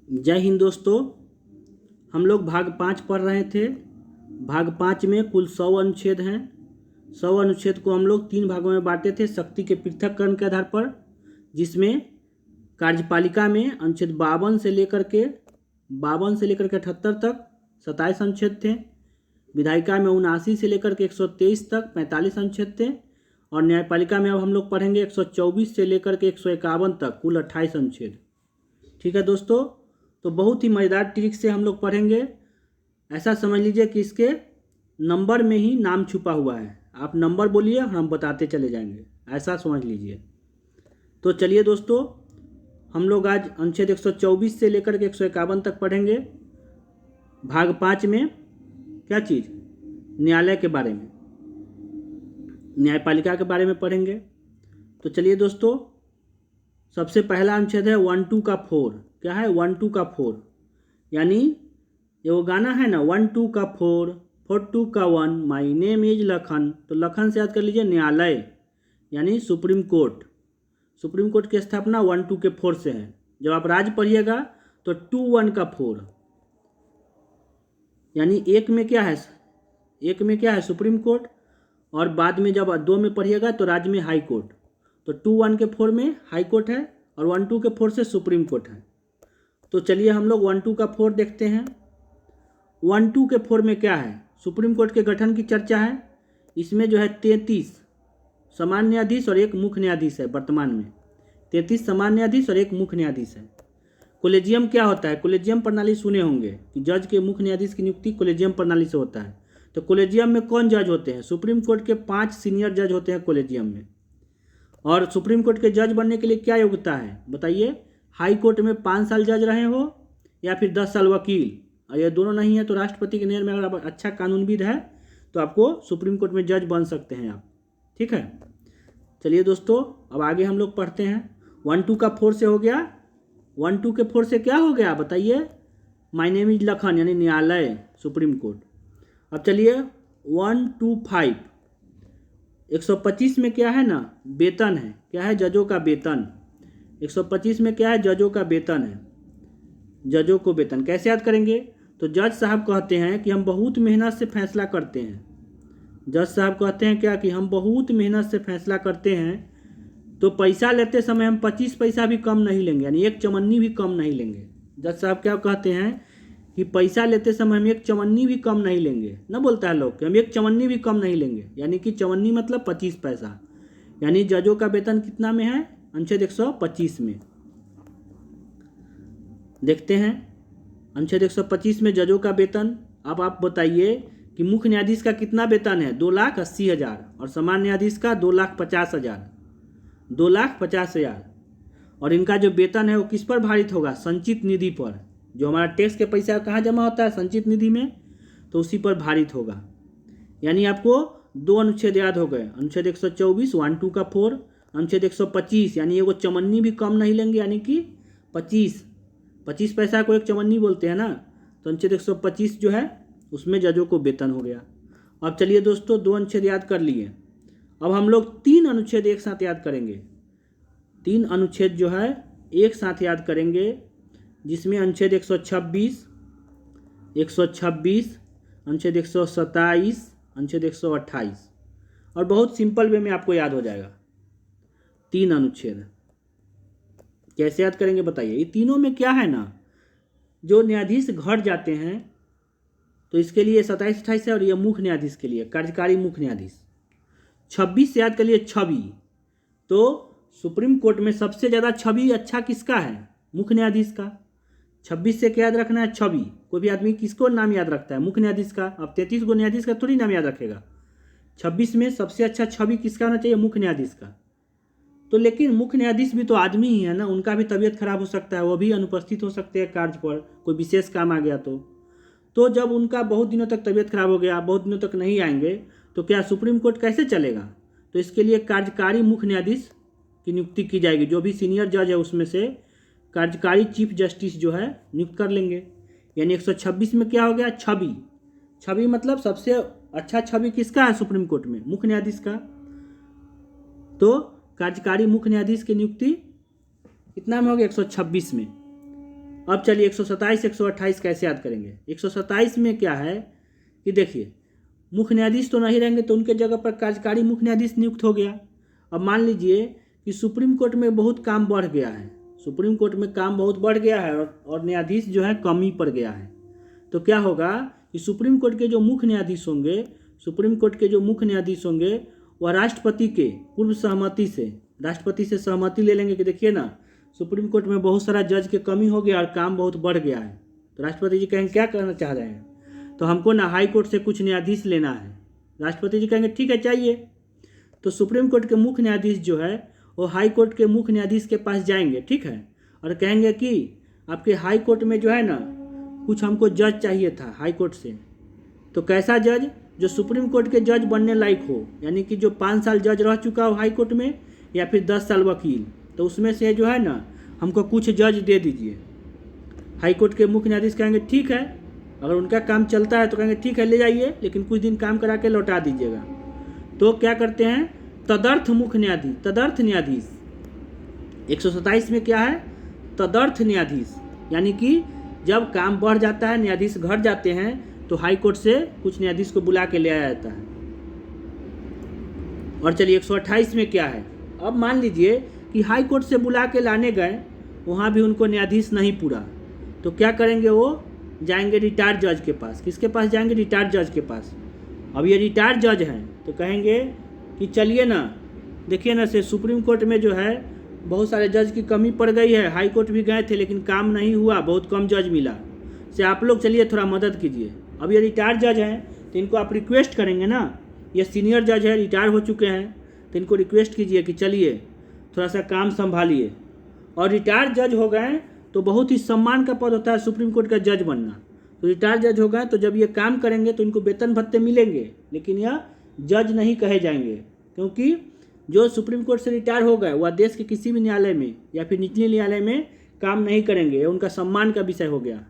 जय हिंद दोस्तों। हम लोग भाग 5 पढ़ रहे थे। भाग 5 में कुल 100 अनुच्छेद हैं। 100 अनुच्छेद को हम लोग 3 भागों में बांटे थे शक्ति के पृथक्करण के आधार पर, जिसमें कार्यपालिका में अनुच्छेद 52 से लेकर के 78 तक 27 अनुच्छेद थे। विधायिका में 79 से लेकर के 123 तक 45 अनुच्छेद थे। और न्यायपालिका में अब हम लोग पढ़ेंगे 124 से लेकर के 151 तक कुल 28 अनुच्छेद। ठीक है दोस्तों, तो बहुत ही मज़ेदार ट्रिक से हम लोग पढ़ेंगे। ऐसा समझ लीजिए कि इसके नंबर में ही नाम छुपा हुआ है। आप नंबर बोलिए और हम बताते चले जाएंगे, ऐसा समझ लीजिए। तो चलिए दोस्तों, हम लोग आज अनुच्छेद 124 से लेकर के 151 तक पढ़ेंगे। भाग 5 में क्या चीज़, न्यायालय के बारे में, न्यायपालिका के बारे में पढ़ेंगे। तो चलिए दोस्तों, सबसे पहला अनुच्छेद है 1 2 का 4। क्या है 1 2 का 4? यानी ये वो गाना है ना, 1 2 का 4 4 2 का 1 माई नेम इज लखन। तो लखन से याद कर लीजिए न्यायालय, यानी सुप्रीम कोर्ट। सुप्रीम कोर्ट की स्थापना 1 2 के 4 से है। जब आप राज पढ़िएगा तो 2 1 का 4, यानी एक में क्या है सुप्रीम कोर्ट, और बाद में जब 2 में पढ़िएगा तो राज्य में हाई कोर्ट। तो 2 1 के 4 में हाई कोर्ट है और 1 2 के 4 से सुप्रीम कोर्ट है। तो चलिए हम लोग 1 2 का 4 देखते हैं। 1 2 के 4 में क्या है, सुप्रीम कोर्ट के गठन की चर्चा है। इसमें जो है 33 सामान्य न्यायाधीश और 1 मुख्य न्यायाधीश है। वर्तमान में 33 सामान्य न्यायाधीश और 1 मुख्य न्यायाधीश है। कोलेजियम क्या होता है, कोलेजियम प्रणाली सुने होंगे कि जज के मुख्य न्यायाधीश की नियुक्ति कोलेजियम प्रणाली से होता है। तो कोलेजियम में कौन जज होते हैं? सुप्रीम कोर्ट के 5 सीनियर जज होते हैं कोलेजियम में। और सुप्रीम कोर्ट के जज बनने के लिए क्या योग्यता है बताइए? हाई कोर्ट में 5 साल जज रहे हो या फिर 10 साल वकील। और ये दोनों नहीं है तो राष्ट्रपति के नेतृत्व में अगर आप अच्छा कानूनविद है तो आपको सुप्रीम कोर्ट में जज बन सकते हैं आप। ठीक है, चलिए दोस्तों, अब आगे हम लोग पढ़ते हैं। 1 2 का 4 से हो गया। 1 2 के 4 से क्या हो गया बताइए? माय नेम इज लखन, यानी न्यायालय, सुप्रीम कोर्ट। अब चलिए 1 2 5 125 में क्या है ना, वेतन है। क्या है? जजों का वेतन। 125 में क्या है? जजों का वेतन है। जजों को वेतन कैसे याद करेंगे? तो जज साहब कहते हैं कि हम बहुत मेहनत से फैसला करते हैं। जज साहब कहते हैं क्या, कि हम बहुत मेहनत से फैसला करते हैं, तो पैसा लेते समय हम 25 पैसा भी कम नहीं लेंगे, यानी 1 चवन्नी भी कम नहीं लेंगे। जज साहब क्या कहते हैं कि पैसा लेते समय हम 1 चवन्नी भी कम नहीं लेंगे। ना बोलता है लोग कि हम 1 चवन्नी भी कम नहीं लेंगे, यानी कि चवन्नी मतलब 25 पैसा। यानी जजों का वेतन कितना में है? अनुच्छेद 125 में। देखते हैं अनुच्छेद 125 में जजों का वेतन। अब आप बताइए कि मुख्य न्यायाधीश का कितना वेतन है? 2,80,000 और सामान्य न्यायाधीश का 2,50,000। 2,50,000। और इनका जो वेतन है वो किस पर भारित होगा? संचित निधि पर। जो हमारा टैक्स के पैसा कहाँ जमा होता है? संचित निधि में, तो उसी पर भारित होगा। यानी आपको 2 अनुच्छेद याद हो गए। अनुच्छेद 124 1 2 का 4, अनुच्छेद 125 यानी वो चवन्नी भी कम नहीं लेंगे, यानी कि 25 पैसा को 1 चवन्नी बोलते हैं ना। तो अनुच्छेद 125 जो है उसमें जजों को वेतन हो गया। अब चलिए दोस्तों, 2 अनुच्छेद याद कर लिए। अब हम लोग 3 अनुच्छेद एक साथ याद करेंगे। 3 अनुच्छेद जो है एक साथ याद करेंगे, जिसमें अनुच्छेद 126, अनुच्छेद 127, अनुच्छेद 128, और बहुत सिंपल वे में आपको याद हो जाएगा। 3 अनुच्छेद कैसे याद करेंगे बताइए? ये तीनों में क्या है ना, जो न्यायाधीश घट जाते हैं तो इसके लिए 27 28 है, और ये मुख्य न्यायाधीश के लिए कार्यकारी मुख्य न्यायाधीश। 26 से याद करिए छवि। तो सुप्रीम कोर्ट में सबसे ज़्यादा छवि अच्छा किसका है? मुख्य न्यायाधीश का। 26 से क्या याद रखना है? छवि। कोई भी आदमी किसको नाम याद रखता है? मुख्य न्यायाधीश का। अब 33 गो न्यायाधीश का थोड़ी नाम याद रखेगा। 26 में सबसे अच्छा छवि किसका होना चाहिए? मुख्य न्यायाधीश का। तो लेकिन मुख्य न्यायाधीश भी तो आदमी ही है ना, उनका भी तबीयत खराब हो सकता है, वो भी अनुपस्थित हो सकते हैं कार्य पर, कोई विशेष काम आ गया तो जब उनका बहुत दिनों तक तबीयत खराब हो गया, बहुत दिनों तक नहीं आएंगे, तो क्या सुप्रीम कोर्ट कैसे चलेगा? तो इसके लिए कार्यकारी मुख्य न्यायाधीश की नियुक्ति की जाएगी। जो भी सीनियर जज है उसमें से कार्यकारी चीफ जस्टिस जो है नियुक्त कर लेंगे। यानी 126 में क्या हो गया? छवि मतलब सबसे अच्छा छवि किसका है सुप्रीम कोर्ट में? मुख्य न्यायाधीश का। तो कार्यकारी मुख्य न्यायाधीश की नियुक्ति कितना में हो गया? 126 में। अब चलिए 127, 128 कैसे याद करेंगे। 127 में क्या है कि देखिए, मुख्य न्यायाधीश तो नहीं रहेंगे तो उनके जगह पर कार्यकारी मुख्य न्यायाधीश नियुक्त हो गया। अब मान लीजिए कि सुप्रीम कोर्ट में बहुत काम बढ़ गया है, सुप्रीम कोर्ट में काम बहुत बढ़ गया है और न्यायाधीश जो है कमी पड़ गया है। तो क्या होगा कि सुप्रीम कोर्ट के जो मुख्य न्यायाधीश होंगे, सुप्रीम कोर्ट के जो मुख्य न्यायाधीश होंगे वह राष्ट्रपति के पूर्व सहमति से, राष्ट्रपति से सहमति ले लेंगे कि देखिए ना, सुप्रीम कोर्ट में बहुत सारा जज की कमी हो गया और काम बहुत बढ़ गया है। तो राष्ट्रपति जी कहेंगे क्या करना चाह रहे हैं, तो हमको ना हाई कोर्ट से कुछ न्यायाधीश लेना है। राष्ट्रपति जी कहेंगे ठीक है चाहिए। तो सुप्रीम कोर्ट के मुख्य न्यायाधीश जो है वो हाई कोर्ट के मुख्य न्यायाधीश के पास जाएंगे, ठीक है, और कहेंगे कि आपके हाई कोर्ट में जो है ना कुछ हमको जज चाहिए था हाई कोर्ट से। तो कैसा जज, जो सुप्रीम कोर्ट के जज बनने लायक हो, यानी कि जो 5 साल जज रह चुका हो हाई कोर्ट में या फिर 10 साल वकील, तो उसमें से जो है ना हमको कुछ जज दे दीजिए। हाई कोर्ट के मुख्य न्यायाधीश कहेंगे ठीक है, अगर उनका काम चलता है तो कहेंगे ठीक है ले जाइए, लेकिन कुछ दिन काम करा के लौटा दीजिएगा। तो क्या करते हैं, तदर्थ मुख्य न्यायाधीश, तदर्थ न्यायाधीश 127 में क्या है, तदर्थ न्यायाधीश, यानी कि जब काम बढ़ जाता है, न्यायाधीश घट जाते हैं, तो हाई कोर्ट से कुछ न्यायाधीश को बुला के ले आया जाता है। और चलिए 128 में क्या है, अब मान लीजिए कि हाई कोर्ट से बुला के लाने गए, वहाँ भी उनको न्यायाधीश नहीं पूरा, तो क्या करेंगे, वो जाएंगे रिटायर्ड जज के पास। किसके पास जाएंगे, रिटायर्ड जज के पास। अब ये रिटायर्ड जज हैं तो कहेंगे कि चलिए ना, देखिए ना से सुप्रीम कोर्ट में जो है बहुत सारे जज की कमी पड़ गई है, हाई कोर्ट भी गए थे लेकिन काम नहीं हुआ, बहुत कम जज मिला, से आप लोग चलिए थोड़ा मदद कीजिए। अब ये रिटायर्ड जज हैं तो इनको आप रिक्वेस्ट करेंगे ना, ये सीनियर जज है, रिटायर हो चुके हैं, तो इनको रिक्वेस्ट कीजिए कि चलिए थोड़ा सा काम संभालिए। और रिटायर्ड जज हो गए तो बहुत ही सम्मान का पद होता है सुप्रीम कोर्ट का जज बनना। तो रिटायर्ड जज हो गए तो जब ये काम करेंगे तो इनको वेतन भत्ते मिलेंगे, लेकिन यह जज नहीं कहे जाएंगे, क्योंकि जो सुप्रीम कोर्ट से रिटायर हो गए वह देश के किसी भी न्यायालय में या फिर निचले न्यायालय में काम नहीं करेंगे, ये उनका सम्मान का विषय हो गया।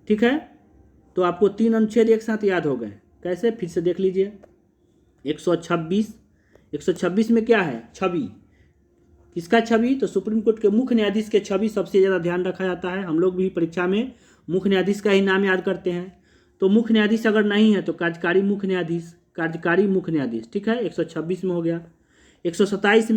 ठीक है, तो आपको 3 अनुच्छेद एक साथ याद हो गए। कैसे, फिर से देख लीजिए। 126 में क्या है, छवि। किसका छवि, तो सुप्रीम कोर्ट के मुख्य न्यायाधीश के छवि सबसे ज़्यादा ध्यान रखा जाता है। हम लोग भी परीक्षा में मुख्य न्यायाधीश का ही नाम याद करते हैं। तो मुख्य न्यायाधीश अगर नहीं है तो कार्यकारी मुख्य न्यायाधीश, कार्यकारी मुख्य न्यायाधीश, ठीक है, 126 में हो गया। 127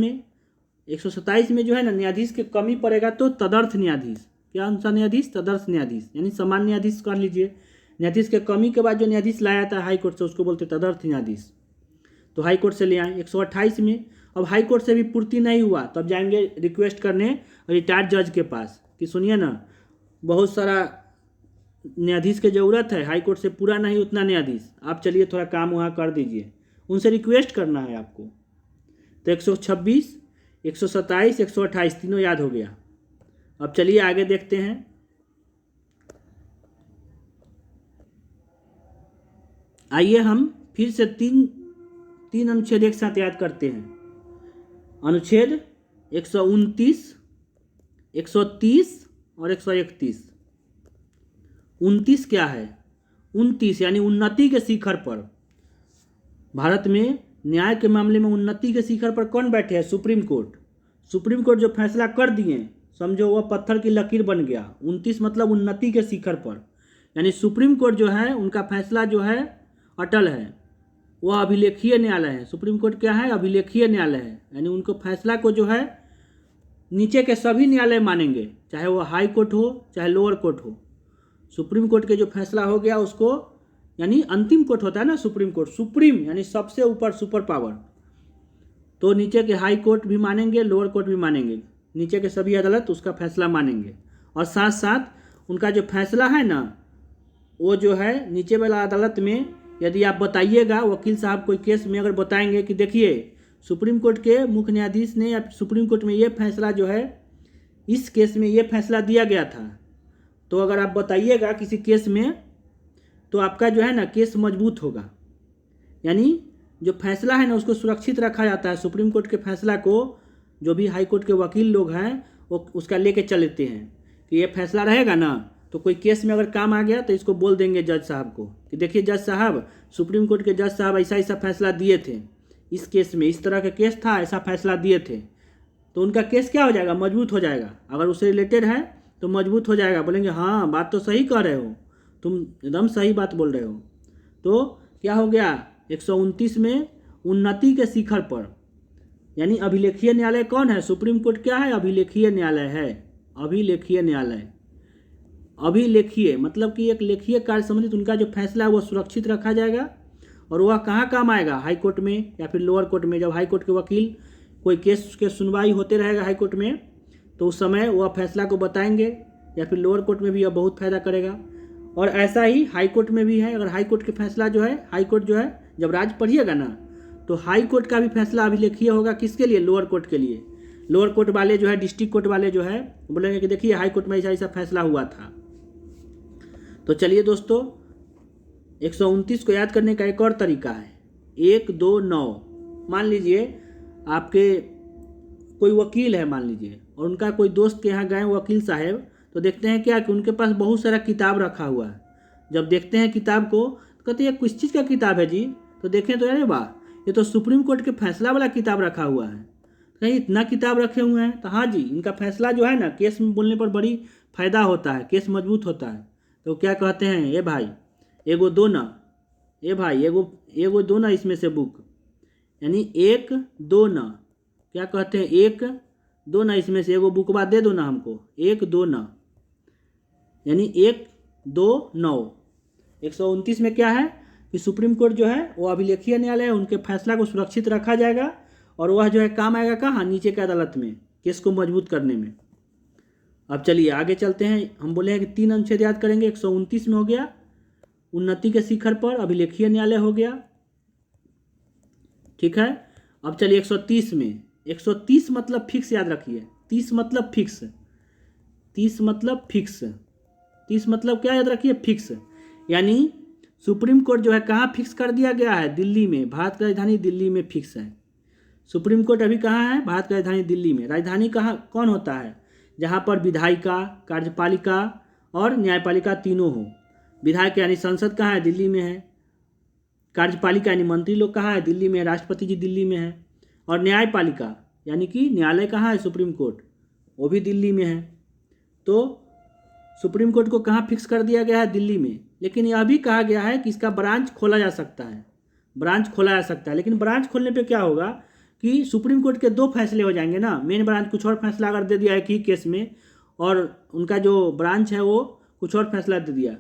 में जो है ना न्यायाधीश की कमी पड़ेगा तो तदर्थ न्यायाधीश, क्या अनुसार न्यायाधीश, तदर्थ न्यायाधीश, यानी समान न्यायाधीश कर लीजिए। न्यायाधीश के कमी के बाद जो न्यायाधीश लाया जाता है हाई कोर्ट से उसको बोलते तदर्थ न्यायाधीश। तो हाई कोर्ट से ले आए। 128 में अब हाई कोर्ट से भी पूर्ति नहीं हुआ तब जाएंगे रिक्वेस्ट करने रिटायर्ड जज के पास कि सुनिए ना, बहुत सारा न्यायाधीश की ज़रूरत है, हाई कोर्ट से पूरा नहीं उतना न्यायाधीश, आप चलिए थोड़ा काम वहाँ कर दीजिए, उनसे रिक्वेस्ट करना है आपको। तो 126, 127, 128 तीनों याद हो गया। अब चलिए आगे देखते हैं। आइए हम फिर से तीन अनुच्छेद एक साथ याद करते हैं। अनुच्छेद 129, 130 और 131। 29 क्या है, 29 यानी उन्नति के शिखर पर। भारत में न्याय के मामले में उन्नति के शिखर पर कौन बैठे हैं, सुप्रीम कोर्ट। सुप्रीम कोर्ट जो फैसला कर दिए समझो वह पत्थर की लकीर बन गया। 29 मतलब उन्नति के शिखर पर, यानी सुप्रीम कोर्ट जो है उनका फैसला जो है अटल है, वह अभिलेखीय न्यायालय है। सुप्रीम कोर्ट क्या है, अभिलेखीय न्यायालय है, यानी उनको फैसला को जो है नीचे के सभी न्यायालय मानेंगे, चाहे वो हाई कोर्ट हो चाहे लोअर कोर्ट हो। सुप्रीम कोर्ट के जो फैसला हो गया उसको, यानी अंतिम कोर्ट होता है ना सुप्रीम कोर्ट, सुप्रीम यानी सबसे ऊपर, सुपर पावर, तो नीचे के हाई कोर्ट भी मानेंगे, लोअर कोर्ट भी मानेंगे, नीचे के सभी अदालत उसका फैसला मानेंगे। और साथ साथ उनका जो फैसला है ना वो जो है नीचे वाला अदालत में यदि आप बताइएगा, वकील साहब कोई केस में अगर बताएंगे कि देखिए सुप्रीम कोर्ट के मुख्य न्यायाधीश ने या सुप्रीम कोर्ट में ये फैसला जो है इस केस में ये फैसला दिया गया था, तो अगर आप बताइएगा किसी केस में तो आपका जो है ना केस मजबूत होगा। यानी जो फैसला है ना उसको सुरक्षित रखा जाता है। सुप्रीम कोर्ट के फैसला को जो भी हाई कोर्ट के वकील लोग हैं वो उसका लेके चलते हैं कि ये फैसला रहेगा ना, तो कोई केस में अगर काम आ गया तो इसको बोल देंगे जज साहब को कि देखिए जज साहब, सुप्रीम कोर्ट के जज साहब ऐसा ऐसा फैसला दिए थे, इस केस में इस तरह का केस था, ऐसा फैसला दिए थे, तो उनका केस क्या हो जाएगा, मजबूत हो जाएगा। अगर उससे रिलेटेड है तो मजबूत हो जाएगा। बोलेंगे हाँ बात तो सही कह रहे हो, तुम एकदम सही बात बोल रहे हो। तो क्या हो गया 129 में उन्नति के शिखर पर, यानी अभिलेखीय न्यायालय कौन है? सुप्रीम कोर्ट क्या है? अभिलेखीय न्यायालय है। अभिलेखीय न्यायालय, अभिलेखीय मतलब कि एक लेखीय कार्य संबंधित उनका जो फैसला है वो सुरक्षित रखा जाएगा। और वह कहाँ काम आएगा? हाई कोर्ट में या फिर लोअर कोर्ट में। जब हाई कोर्ट के वकील कोई केस के सुनवाई होते रहेगा हाई कोर्ट में, तो उस समय वह फैसला को बताएंगे, या फिर लोअर कोर्ट में भी यह बहुत फायदा करेगा। और ऐसा ही हाई कोर्ट में भी है। अगर हाई कोर्ट के फैसला जो है, हाई कोर्ट जो है जब राज पढ़िएगा ना, तो हाई कोर्ट का भी फैसला अभिलेखीय होगा। किसके लिए? लोअर कोर्ट के लिए। लोअर कोर्ट वाले जो है, डिस्ट्रिक्ट कोर्ट वाले जो है, बोलेंगे कि देखिए हाई कोर्ट में ऐसा ऐसा फैसला हुआ था। तो चलिए दोस्तों, 129 को याद करने का एक और तरीका है, 1, 2, 9। मान लीजिए आपके कोई वकील है मान लीजिए, और उनका कोई दोस्त के यहाँ गए वकील साहब, तो देखते हैं क्या कि उनके पास बहुत सारा किताब रखा हुआ है। जब देखते हैं किताब को तो कहते हैं किस चीज़ का किताब है जी? तो देखें तो अरे वाह, ये तो सुप्रीम कोर्ट के फैसला वाला किताब रखा हुआ है। कहीं इतना किताब रखे हुए हैं? तो हाँ जी, इनका फैसला जो है ना, केस में बोलने पर बड़ी फायदा होता है, केस मजबूत होता है। तो क्या कहते हैं, ए भाई एगो दो ना, ए भाई एगो दो ना इसमें से बुक, यानी 1, 2 ना। क्या कहते हैं, 1, 2 ना इसमें से एगो बुकवा दे दो ना हमको, 1, 2 ना, यानी 1, 2, 9। 129 में क्या है कि सुप्रीम कोर्ट जो है वो अभिलेखीय न्यायालय है, उनके फैसला को सुरक्षित रखा जाएगा, और वह जो है काम आएगा कहाँ? नीचे की अदालत में, केस को मजबूत करने में। अब चलिए आगे चलते हैं। हम बोले हैं कि 3 अनुच्छेद याद करेंगे। 129 में हो गया उन्नति के शिखर पर अभिलेखीय न्यायालय हो गया, ठीक है। अब चलिए 130 में, 130 मतलब फिक्स याद रखिए, 30 मतलब फिक्स, 30 मतलब फिक्स, 30 मतलब क्या याद रखिए? फिक्स। यानी सुप्रीम कोर्ट जो है कहाँ फिक्स कर दिया गया है? दिल्ली में, भारत की राजधानी दिल्ली में फिक्स है। सुप्रीम कोर्ट अभी कहाँ है? भारत की राजधानी दिल्ली में। राजधानी कहाँ कौन होता है? जहाँ पर विधायिका, कार्यपालिका और न्यायपालिका तीनों हो। विधायक यानी संसद कहाँ है? दिल्ली में है। कार्यपालिका यानी मंत्री लोग कहाँ है? दिल्ली में है, राष्ट्रपति जी दिल्ली में है। और न्यायपालिका यानी कि न्यायालय कहाँ है? सुप्रीम कोर्ट, वो भी दिल्ली में है। तो सुप्रीम कोर्ट को कहाँ फिक्स कर दिया गया है? दिल्ली में। लेकिन यह भी कहा गया है कि इसका ब्रांच खोला जा सकता है, ब्रांच खोला जा सकता है। लेकिन ब्रांच खोलने पे क्या होगा कि सुप्रीम कोर्ट के 2 फैसले हो जाएंगे ना। मेन ब्रांच कुछ और फैसला अगर दे दिया एक ही केस में, और उनका जो ब्रांच है वो कुछ और फैसला दे दिया,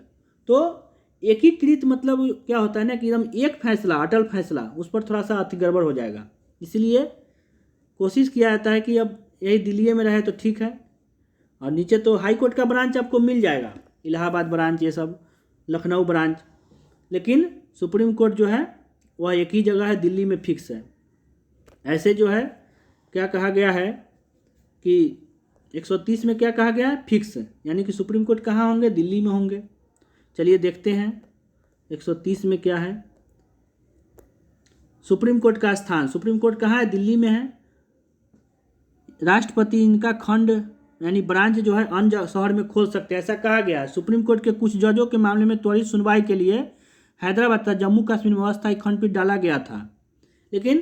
तो एकीकृत मतलब क्या होता है ना कि एकदम एक फैसला, अटल फैसला, उस पर थोड़ा सा अति गड़बड़ हो जाएगा। इसलिए कोशिश किया जाता है कि अब यही दिल्ली में रहे तो ठीक है। और नीचे तो हाई कोर्ट का ब्रांच आपको मिल जाएगा, इलाहाबाद ब्रांच, ये सब, लखनऊ ब्रांच। लेकिन सुप्रीम कोर्ट जो है वह एक ही जगह है, दिल्ली में फिक्स है। ऐसे जो है क्या कहा गया है कि 130 में क्या कहा गया है? फिक्स, यानी कि सुप्रीम कोर्ट कहाँ होंगे? दिल्ली में होंगे। चलिए देखते हैं 130 में क्या है। सुप्रीम कोर्ट का स्थान, सुप्रीम कोर्ट कहाँ है? दिल्ली में है। राष्ट्रपति इनका खंड यानी ब्रांच जो है अन्य शहर में खोल सकते हैं, ऐसा कहा गया है। सुप्रीम कोर्ट के कुछ जजों के मामले में त्वरित सुनवाई के लिए हैदराबाद तथा जम्मू कश्मीर में अस्थायी खंडपीठ डाला गया था। लेकिन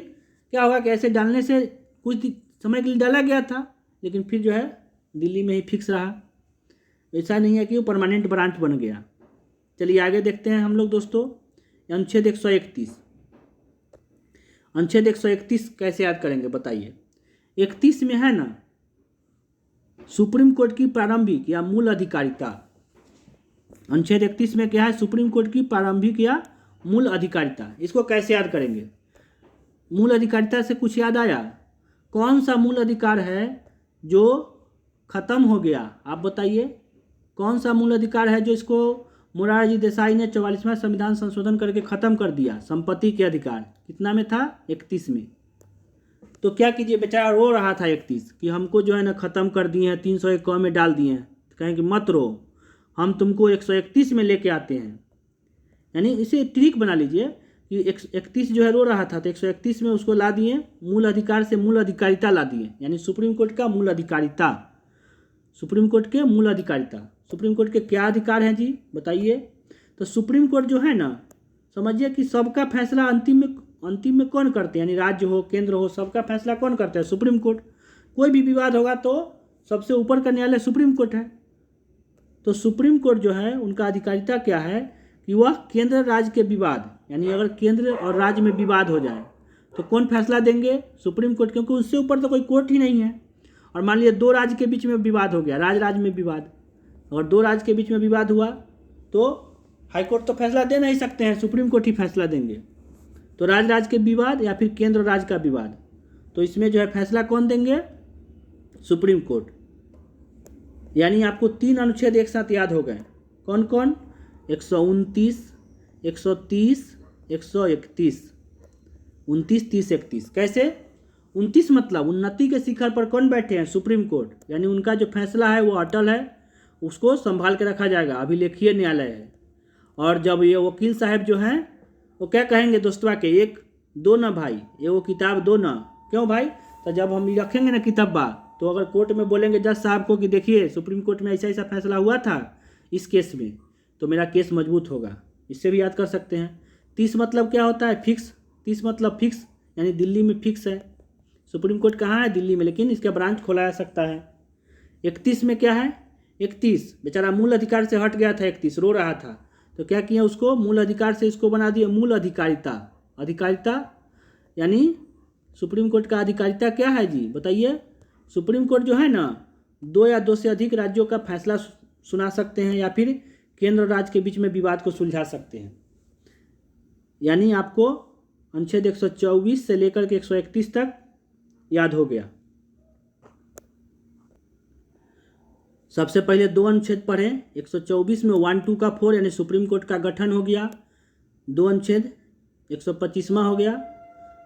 क्या होगा कि ऐसे डालने से कुछ समय के लिए डाला गया था, लेकिन फिर जो है दिल्ली में ही फिक्स रहा। ऐसा नहीं है कि वो परमानेंट ब्रांच बन गया। चलिए आगे देखते हैं हम लोग दोस्तों। अनुच्छेद 131, अनुच्छेद 131 कैसे याद करेंगे बताइए। 31 में है ना सुप्रीम कोर्ट की प्रारंभिक या मूल अधिकारिता। अनुच्छेद 31 में क्या है? सुप्रीम कोर्ट की प्रारंभिक या मूल अधिकारिता। इसको कैसे याद करेंगे? मूल अधिकारिता से कुछ याद आया? कौन सा मूल अधिकार है जो खत्म हो गया? आप बताइए कौन सा मूल अधिकार है जो इसको मोरारजी देसाई ने 44वां संविधान संशोधन करके खत्म कर दिया? संपत्ति के अधिकार। कितना में था? 31 में। तो क्या कीजिए, बेचारा रो रहा था 31 कि हमको जो है ना ख़त्म कर दिए हैं, 301 में डाल दिए हैं। कहें कि मत रो, हम तुमको 131 में लेके आते हैं। यानी इसे ट्रिक बना लीजिए कि 31 जो है रो रहा था, तो 131 में उसको ला दिए, मूल अधिकार से मूल अधिकारिता ला दिए, यानी सुप्रीम कोर्ट का मूल अधिकारिता। सुप्रीम कोर्ट के मूल अधिकारिता। सुप्रीम कोर्ट के क्या अधिकार हैं जी बताइए? तो सुप्रीम कोर्ट जो है ना, समझिए कि सबका फैसला अंतिम में कौन करते हैं? यानी राज्य हो, केंद्र हो, सबका फैसला कौन करता है? Supreme court. कोई भी विवाद होगा तो सबसे ऊपर का न्यायालय सुप्रीम कोर्ट है। तो सुप्रीम कोर्ट जो है उनका अधिकारिता क्या है कि वह केंद्र राज्य के विवाद, यानी अगर केंद्र और राज्य में विवाद हो जाए तो कौन फैसला देंगे? सुप्रीम कोर्ट, क्योंकि उससे ऊपर तो कोई कोर्ट ही नहीं है। और मान लीजिए दो राज्य के बीच में विवाद हो गया, राज्य में विवाद, अगर दो राज्य के बीच में विवाद हुआ तो हाईकोर्ट तो फैसला दे नहीं सकते हैं, सुप्रीम कोर्ट ही फैसला देंगे। तो राज्य के विवाद या फिर केंद्र राज्य का विवाद, तो इसमें जो है फैसला कौन देंगे? Supreme court. यानी आपको 3 अनुच्छेद एक साथ याद हो गए। कौन कौन? 129, 130, 131, 29, 30, 31। कैसे? 29 मतलब उन्नति के शिखर पर कौन बैठे हैं? Supreme court. यानी उनका जो फैसला है वो अटल है, उसको संभाल के रखा जाएगा, अभिलेखीय न्यायालय है। और जब ये वकील साहब जो हैं वो क्या कहेंगे दोस्तवा के, एक दो ना भाई, ये वो किताब दो ना। क्यों भाई? तो जब हम रखेंगे ना किताबा, तो अगर कोर्ट में बोलेंगे जज साहब को कि देखिए सुप्रीम कोर्ट में ऐसा ऐसा फैसला हुआ था इस केस में, तो मेरा केस मजबूत होगा। इससे भी याद कर सकते हैं। 30 मतलब क्या होता है? फिक्स। 30 मतलब फिक्स, यानी दिल्ली में फिक्स है। सुप्रीम कोर्ट कहाँ है? दिल्ली में, लेकिन इसका ब्रांच खोला जा सकता है। 31 में क्या है? 31 बेचारा मूल अधिकार से हट गया था, 31 रो रहा था, तो क्या किया उसको? मूल अधिकार से इसको बना दिया मूल अधिकारिता। अधिकारिता यानी सुप्रीम कोर्ट का अधिकारिता क्या है जी? बताइए। सुप्रीम कोर्ट जो है ना, 2 या 2 से अधिक राज्यों का फैसला सुना सकते हैं या फिर केंद्र और राज्य के बीच में विवाद को सुलझा सकते हैं। यानी आपको अनुच्छेद 124 से लेकर के 131 तक याद हो गया। सबसे पहले 2 अनुच्छेद पढ़ें। 124 में 1, 2 का 4 यानी सुप्रीम कोर्ट का गठन हो गया। 2 अनुच्छेद 125वां हो गया।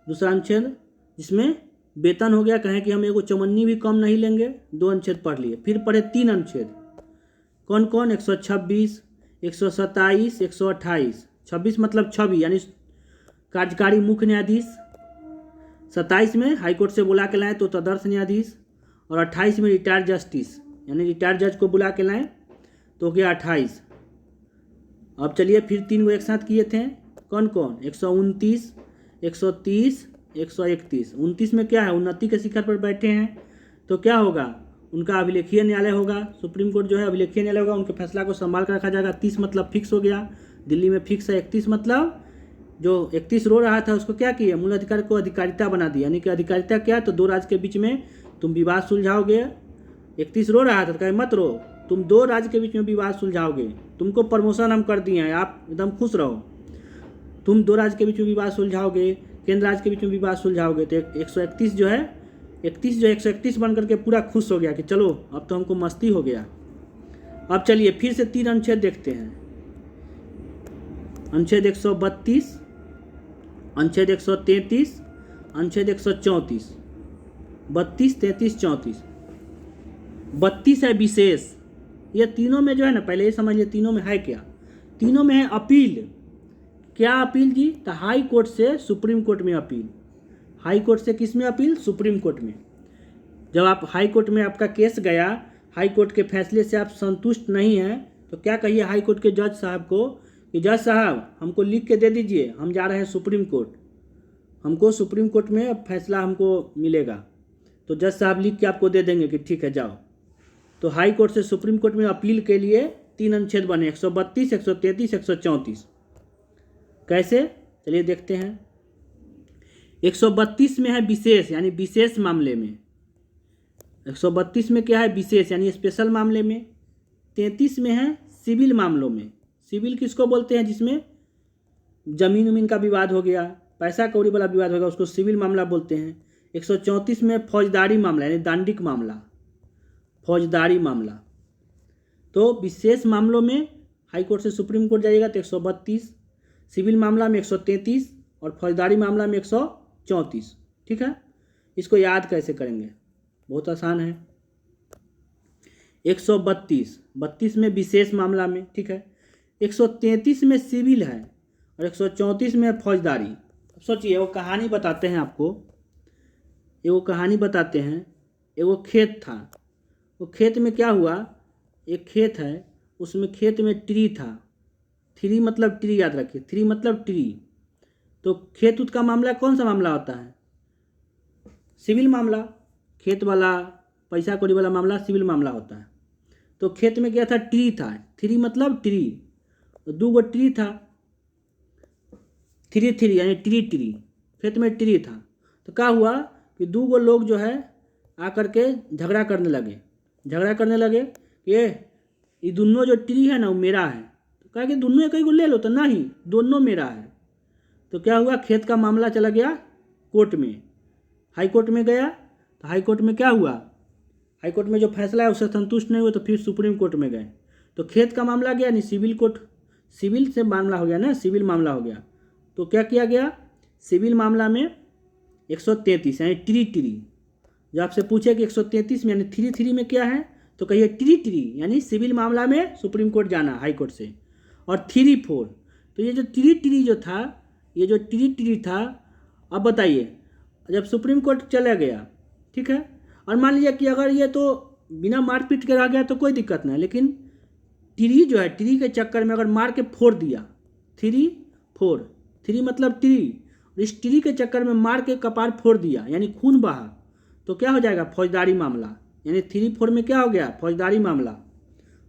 दूसरा अनुच्छेद जिसमें वेतन हो गया, कहें कि हम एगो चौमन्नी भी कम नहीं लेंगे। 2 अनुच्छेद पढ़ लिए। फिर पढ़े 3 अनुच्छेद। कौन कौन? 126, 127, 128। 26 मतलब छवि यानी कार्यकारी मुख्य न्यायाधीश। 27 में हाईकोर्ट से बुला के लाएँ तो तदर्थ न्यायाधीश। और 28 में रिटायर्ड जस्टिस, यानी रिटायर्ड जज को बुला के लाएँ तो हो गया 28। अब चलिए फिर 3 को एक साथ किए थे। कौन कौन? 129, 130, 131। 29 में क्या है? उन्नति के शिखर पर बैठे हैं, तो क्या होगा? उनका अभिलेखीय न्यायालय होगा। सुप्रीम कोर्ट जो है अभिलेखीय न्यायालय होगा, उनके फैसला को संभाल कर रखा जाएगा। 30 मतलब फिक्स हो गया, दिल्ली में फिक्स है। 31 मतलब जो 31 रो रहा था उसको क्या किया? मूल अधिकार को अधिकारिता बना दिया। यानी कि अधिकारिता क्या? तो 2 राज्य के बीच में तुम विवाद सुलझाओगे। 31 रो रहा था तो कहे मत रो, तुम 2 राज्य के बीच में विवाद सुलझाओगे, तुमको प्रमोशन हम कर दिए हैं, आप एकदम खुश रहो। तुम 2 राज्य के बीच में विवाद सुलझाओगे, केंद्र राज्य के बीच में विवाद सुलझाओगे। तो 131 जो है 131 बन करके पूरा खुश हो गया कि चलो अब तो हमको मस्ती हो गया। अब चलिए फिर से 3 अनुच्छेद देखते हैं। अनुच्छेद 132, अनुच्छेद 133, अनुच्छेद 134। 32, 33, 34। 32 है विशेष। ये तीनों में जो है ना, पहले ये समझ लिया तीनों में है क्या। तीनों में है अपील। क्या अपील जी? तो हाई कोर्ट से सुप्रीम कोर्ट में अपील। हाई कोर्ट से किस में अपील? सुप्रीम कोर्ट में। जब आप हाई कोर्ट में आपका केस गया, हाई कोर्ट के फैसले से आप संतुष्ट नहीं हैं, तो क्या कहिए हाई कोर्ट के जज साहब को कि जज साहब हमको लिख के दे दीजिए, हम जा रहे हैं सुप्रीम कोर्ट, हमको सुप्रीम कोर्ट में फैसला हमको मिलेगा। तो जज साहब लिख के आपको दे देंगे कि ठीक है जाओ। तो हाई कोर्ट से सुप्रीम कोर्ट में अपील के लिए 3 अनुच्छेद बने, 132, 133, 134। कैसे? चलिए देखते हैं। 132 में है विशेष, यानी विशेष मामले में। 132 में क्या है? विशेष यानी स्पेशल मामले में। 33 में है सिविल मामलों में। सिविल किसको बोलते हैं? जिसमें जमीन उमीन का विवाद हो गया, पैसा कौड़ी वाला विवाद होगा, उसको सिविल मामला बोलते हैं। 134 में फौजदारी मामला यानी दांडिक मामला, फौजदारी मामला। तो विशेष मामलों में हाई कोर्ट से सुप्रीम कोर्ट जाइएगा तो 132, सिविल मामला में 133 और फौजदारी मामला में 134। ठीक है, इसको याद कैसे करेंगे? बहुत आसान है। 132 में विशेष मामला में, ठीक है। 133 में सिविल है और 134 में फौजदारी। अब सोचिए, वो कहानी बताते हैं आपको, एगो कहानी बताते हैं। एगो खेत था, वो खेत में क्या हुआ, एक खेत है, उसमें खेत में ट्री था। ट्री मतलब ट्री, याद रखिए, ट्री मतलब ट्री। तो खेत उत का मामला कौन सा मामला होता है? सिविल मामला। खेत वाला पैसा कौड़ी वाला मामला सिविल मामला होता है। तो खेत में क्या था, ट्री था, थ्री मतलब ट्री, तो 2 गो ट्री था, थ्री यानी ट्री, खेत में ट्री था। तो क्या हुआ कि 2 गो लोग जो है आकर के झगड़ा करने लगे कि ये दोनों जो ट्री है ना वो मेरा है। तो कहा कि दोनों एक को ले लो, तो नहीं, दोनों मेरा है। तो क्या हुआ, खेत का मामला चला गया कोर्ट में, हाई कोर्ट में गया। तो हाई कोर्ट में क्या हुआ, हाई कोर्ट में जो फैसला है उससे संतुष्ट नहीं हुए तो फिर सुप्रीम कोर्ट में गए। तो खेत का मामला गया नहीं, सिविल कोर्ट, सिविल से मामला हो गया ना, सिविल मामला हो गया। तो क्या किया गया, सिविल मामला में 133 यानी ट्री, जब आपसे पूछे कि 133 में यानी थ्री में क्या है, तो कहिए ट्री यानी सिविल मामला में सुप्रीम कोर्ट जाना हाई कोर्ट से। और 3-4, तो ये जो ट्री जो था, ये जो ट्री था, अब बताइए जब सुप्रीम कोर्ट चला गया, ठीक है, और मान लीजिए कि अगर ये तो बिना मारपीट के रह गया तो कोई दिक्कत नहीं, लेकिन ट्री जो है, ट्री के चक्कर में अगर मार के फोड़ दिया, 3-4, 3 मतलब ट्री, इस ट्री के चक्कर में मार के कपार फोड़ दिया यानी खून बहा, तो क्या हो जाएगा, फौजदारी मामला। यानी 3-4 में क्या हो गया, फौजदारी मामला।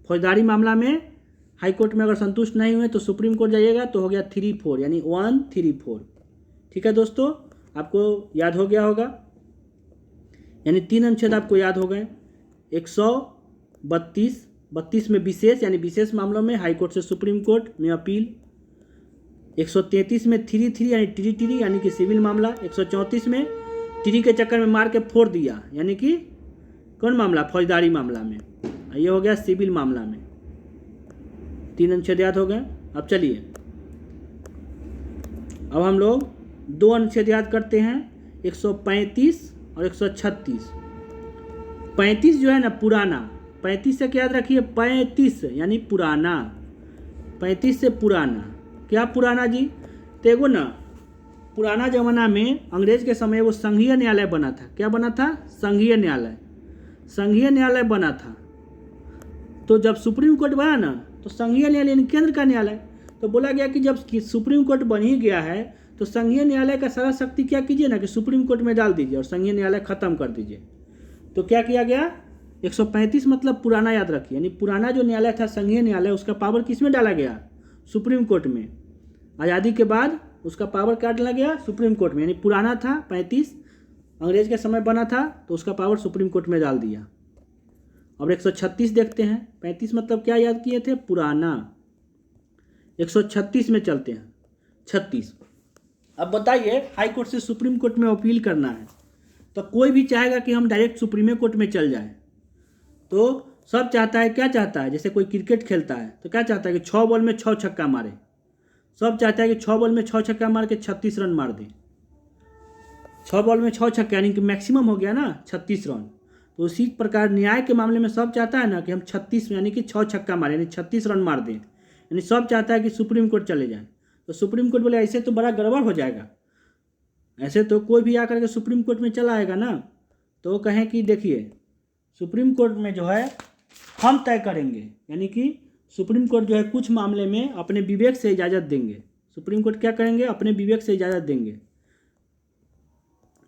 फौजदारी मामला में हाई कोर्ट में अगर संतुष्ट नहीं हुए तो सुप्रीम कोर्ट जाइएगा, तो हो गया 3-4 यानी 1-3-4। ठीक है दोस्तों, आपको याद हो गया होगा, यानी 3 अनुच्छेद आपको याद हो गए। 132 में विशेष यानी विशेष मामलों में हाई कोर्ट से सुप्रीम कोर्ट में अपील। 133 में थ्री यानी ट्री यानी कि सिविल मामला। 134 में ट्री के चक्कर में मार के फोड़ दिया यानी कि कौन मामला, फौजदारी मामला में। ये हो गया सिविल मामला में। 3 अनुच्छेद याद हो गए। अब चलिए, अब हम लोग 2 अनुच्छेद याद करते हैं, 135 और 136। 35 जो है ना पुराना, 35 से क्या याद रखिए, 35 यानी पुराना, 35 से पुराना। क्या पुराना जी, तो एगो ना पुराना जमाना में अंग्रेज के समय वो संघीय न्यायालय बना था। क्या बना था, संघीय न्यायालय बना था। तो जब सुप्रीम कोर्ट बना ना, तो संघीय न्यायालय यानी केंद्र का न्यायालय, तो बोला गया कि जब सुप्रीम कोर्ट बन ही गया है तो संघीय न्यायालय का सारा शक्ति क्या कीजिए ना कि सुप्रीम कोर्ट में डाल दीजिए और संघीय न्यायालय खत्म कर दीजिए। तो क्या किया गया, 135 मतलब पुराना याद रखिए, यानी पुराना जो न्यायालय था संघीय न्यायालय, उसका पावर किस में डाला गया, सुप्रीम कोर्ट में। आज़ादी के बाद उसका पावर क्या डाला गया, सुप्रीम कोर्ट में। यानी पुराना था 35, अंग्रेज के समय बना था, तो उसका पावर सुप्रीम कोर्ट में डाल दिया। अब 136 देखते हैं। 35 मतलब क्या याद किए थे, पुराना। 136 में चलते हैं। 36, अब बताइए हाई कोर्ट से सुप्रीम कोर्ट में अपील करना है, तो कोई भी चाहेगा कि हम डायरेक्ट सुप्रीम कोर्ट में चल जाए। तो सब चाहता है, क्या चाहता है, जैसे कोई क्रिकेट खेलता है तो क्या चाहता है कि 6 बॉल में 6 छक्का मारे। सब चाहता है कि 6 बॉल में 6 छक्का मार के 36 रन मार दे। 6 बॉल में 6 छक्का यानी कि मैक्सिमम हो गया ना 36 रन। तो उसी प्रकार न्याय के मामले में सब चाहता है ना कि हम 36 यानी कि 6 छक्का मारे यानी 36 रन मार दें, यानी सब चाहता है कि सुप्रीम कोर्ट चले जाए। तो सुप्रीम कोर्ट बोले ऐसे तो बड़ा गड़बड़ हो जाएगा, ऐसे तो कोई भी आकर के सुप्रीम कोर्ट में चला आएगा ना, तो वो कहें कि देखिए सुप्रीम कोर्ट में जो है हम तय करेंगे, यानी कि सुप्रीम कोर्ट जो है कुछ मामले में अपने विवेक से इजाज़त देंगे। सुप्रीम कोर्ट क्या करेंगे, अपने विवेक से इजाज़त देंगे।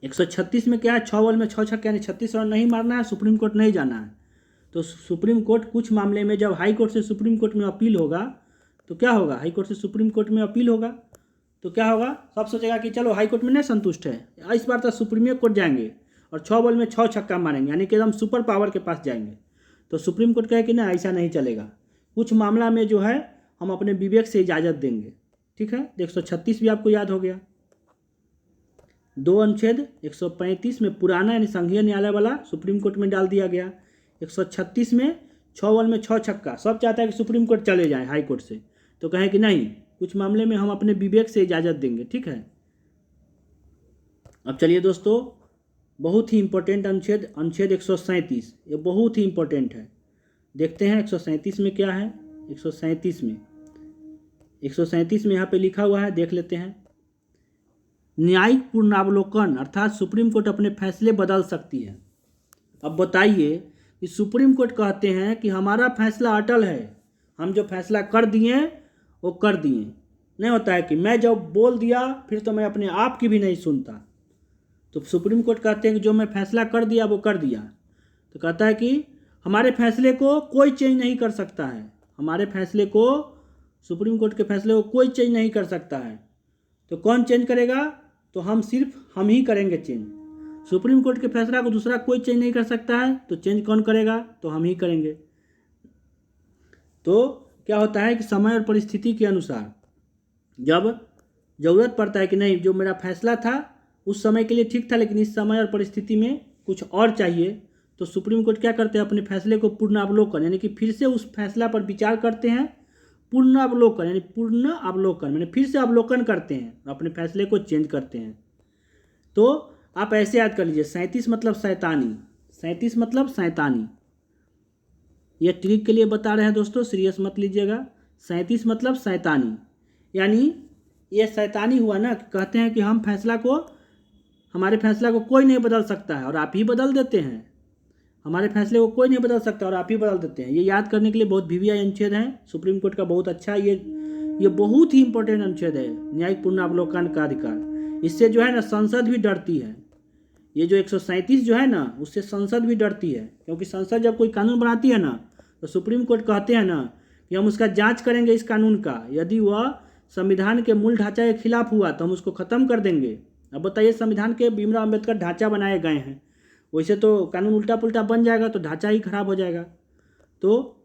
136 में क्या है, 6 बॉल में 6 छक्के यानी 36 रन नहीं मारना है, सुप्रीम कोर्ट नहीं जाना है। तो सुप्रीम कोर्ट कुछ मामले में जब हाई कोर्ट से सुप्रीम कोर्ट में अपील होगा तो क्या होगा, हाई कोर्ट से सुप्रीम कोर्ट में अपील होगा तो क्या होगा, सब सोचेगा कि चलो हाई कोर्ट में नहीं संतुष्ट है, इस बार तो सुप्रीम कोर्ट जाएंगे और 6 बॉल में 6 छक्का मारेंगे, यानी कि एकदम सुपर पावर के पास जाएंगे। तो सुप्रीम कोर्ट कहे कि ना ऐसा नहीं चलेगा, कुछ मामला में जो है हम अपने विवेक से इजाज़त देंगे। ठीक है, 136 भी आपको याद हो गया। 2 अनुच्छेद 135 में पुराना यानी संघीय न्यायालय वाला सुप्रीम कोर्ट में डाल दिया गया। 136 में 6 बॉल में 6 छक्का, सब चाहता है कि सुप्रीम कोर्ट चले जाएं हाई कोर्ट से, तो कहें कि नहीं कुछ मामले में हम अपने विवेक से इजाज़त देंगे। ठीक है, अब चलिए दोस्तों, बहुत ही इंपॉर्टेंट अनुच्छेद 137, ये बहुत ही इंपॉर्टेंट है। देखते हैं 137 में क्या है। 137 में यहाँ पे लिखा हुआ है, देख लेते हैं। न्यायिक पुनरावलोकन अर्थात सुप्रीम कोर्ट अपने फैसले बदल सकती है। अब बताइए कि सुप्रीम कोर्ट कहते हैं कि हमारा फैसला अटल है, हम जो फैसला कर दिए वो कर दिए। नहीं होता है कि मैं जब बोल दिया फिर तो मैं अपने आप की भी नहीं सुनता। तो सुप्रीम कोर्ट कहते हैं कि जो मैं फैसला कर दिया वो कर दिया। तो कहता है कि हमारे फैसले को कोई चेंज नहीं कर सकता है, हमारे फैसले को, सुप्रीम कोर्ट के फैसले को कोई चेंज नहीं कर सकता है। तो कौन चेंज करेगा? तो हम ही करेंगे चेंज। सुप्रीम कोर्ट के फैसला को दूसरा कोई चेंज नहीं कर सकता है, तो चेंज कौन करेगा? तो हम ही करेंगे। तो क्या होता है कि समय और परिस्थिति के अनुसार जब ज़रूरत पड़ता है कि नहीं, जो मेरा फैसला था उस समय के लिए ठीक था, लेकिन इस समय और परिस्थिति में कुछ और चाहिए, तो सुप्रीम कोर्ट क्या करते हैं? अपने फैसले को पुनर्अवलोकन, यानी कि फिर से उस फैसला पर विचार करते हैं। पुनर्अवलोकन यानी पूर्ण अवलोकन, मैंने फिर से अवलोकन करते हैं, अपने फैसले को चेंज करते हैं। तो आप ऐसे याद कर लीजिए, 37 मतलब शैतानी, 37 मतलब शैतानी। ये ट्रिक के लिए बता रहे हैं दोस्तों, सीरियस मत लीजिएगा। 37 मतलब शैतानी, यानी ये शैतानी हुआ ना, कहते हैं कि हमारे फैसला को कोई नहीं बदल सकता है और आप ही बदल देते हैं। हमारे फैसले को कोई नहीं बदल सकता और आप ही बदल देते हैं। ये याद करने के लिए बहुत वीवीआई अनुच्छेद है सुप्रीम कोर्ट का, बहुत अच्छा। ये बहुत ही इंपॉर्टेंट अनुच्छेद है, न्यायिक पुनर्अवलोकन का अधिकार। इससे जो है ना संसद भी डरती है। ये जो 137 जो है ना, उससे संसद भी डरती है, क्योंकि संसद जब कोई कानून बनाती है ना, तो सुप्रीम कोर्ट कहते हैं ना कि हम उसका जांच करेंगे इस कानून का, यदि वह संविधान के मूल ढांचा के खिलाफ हुआ तो हम उसको ख़त्म कर देंगे। अब बताइए, संविधान के भीमराव अम्बेडकर ढांचा बनाए गए हैं, वैसे तो कानून उल्टा पुल्टा बन जाएगा तो ढांचा ही खराब हो जाएगा। तो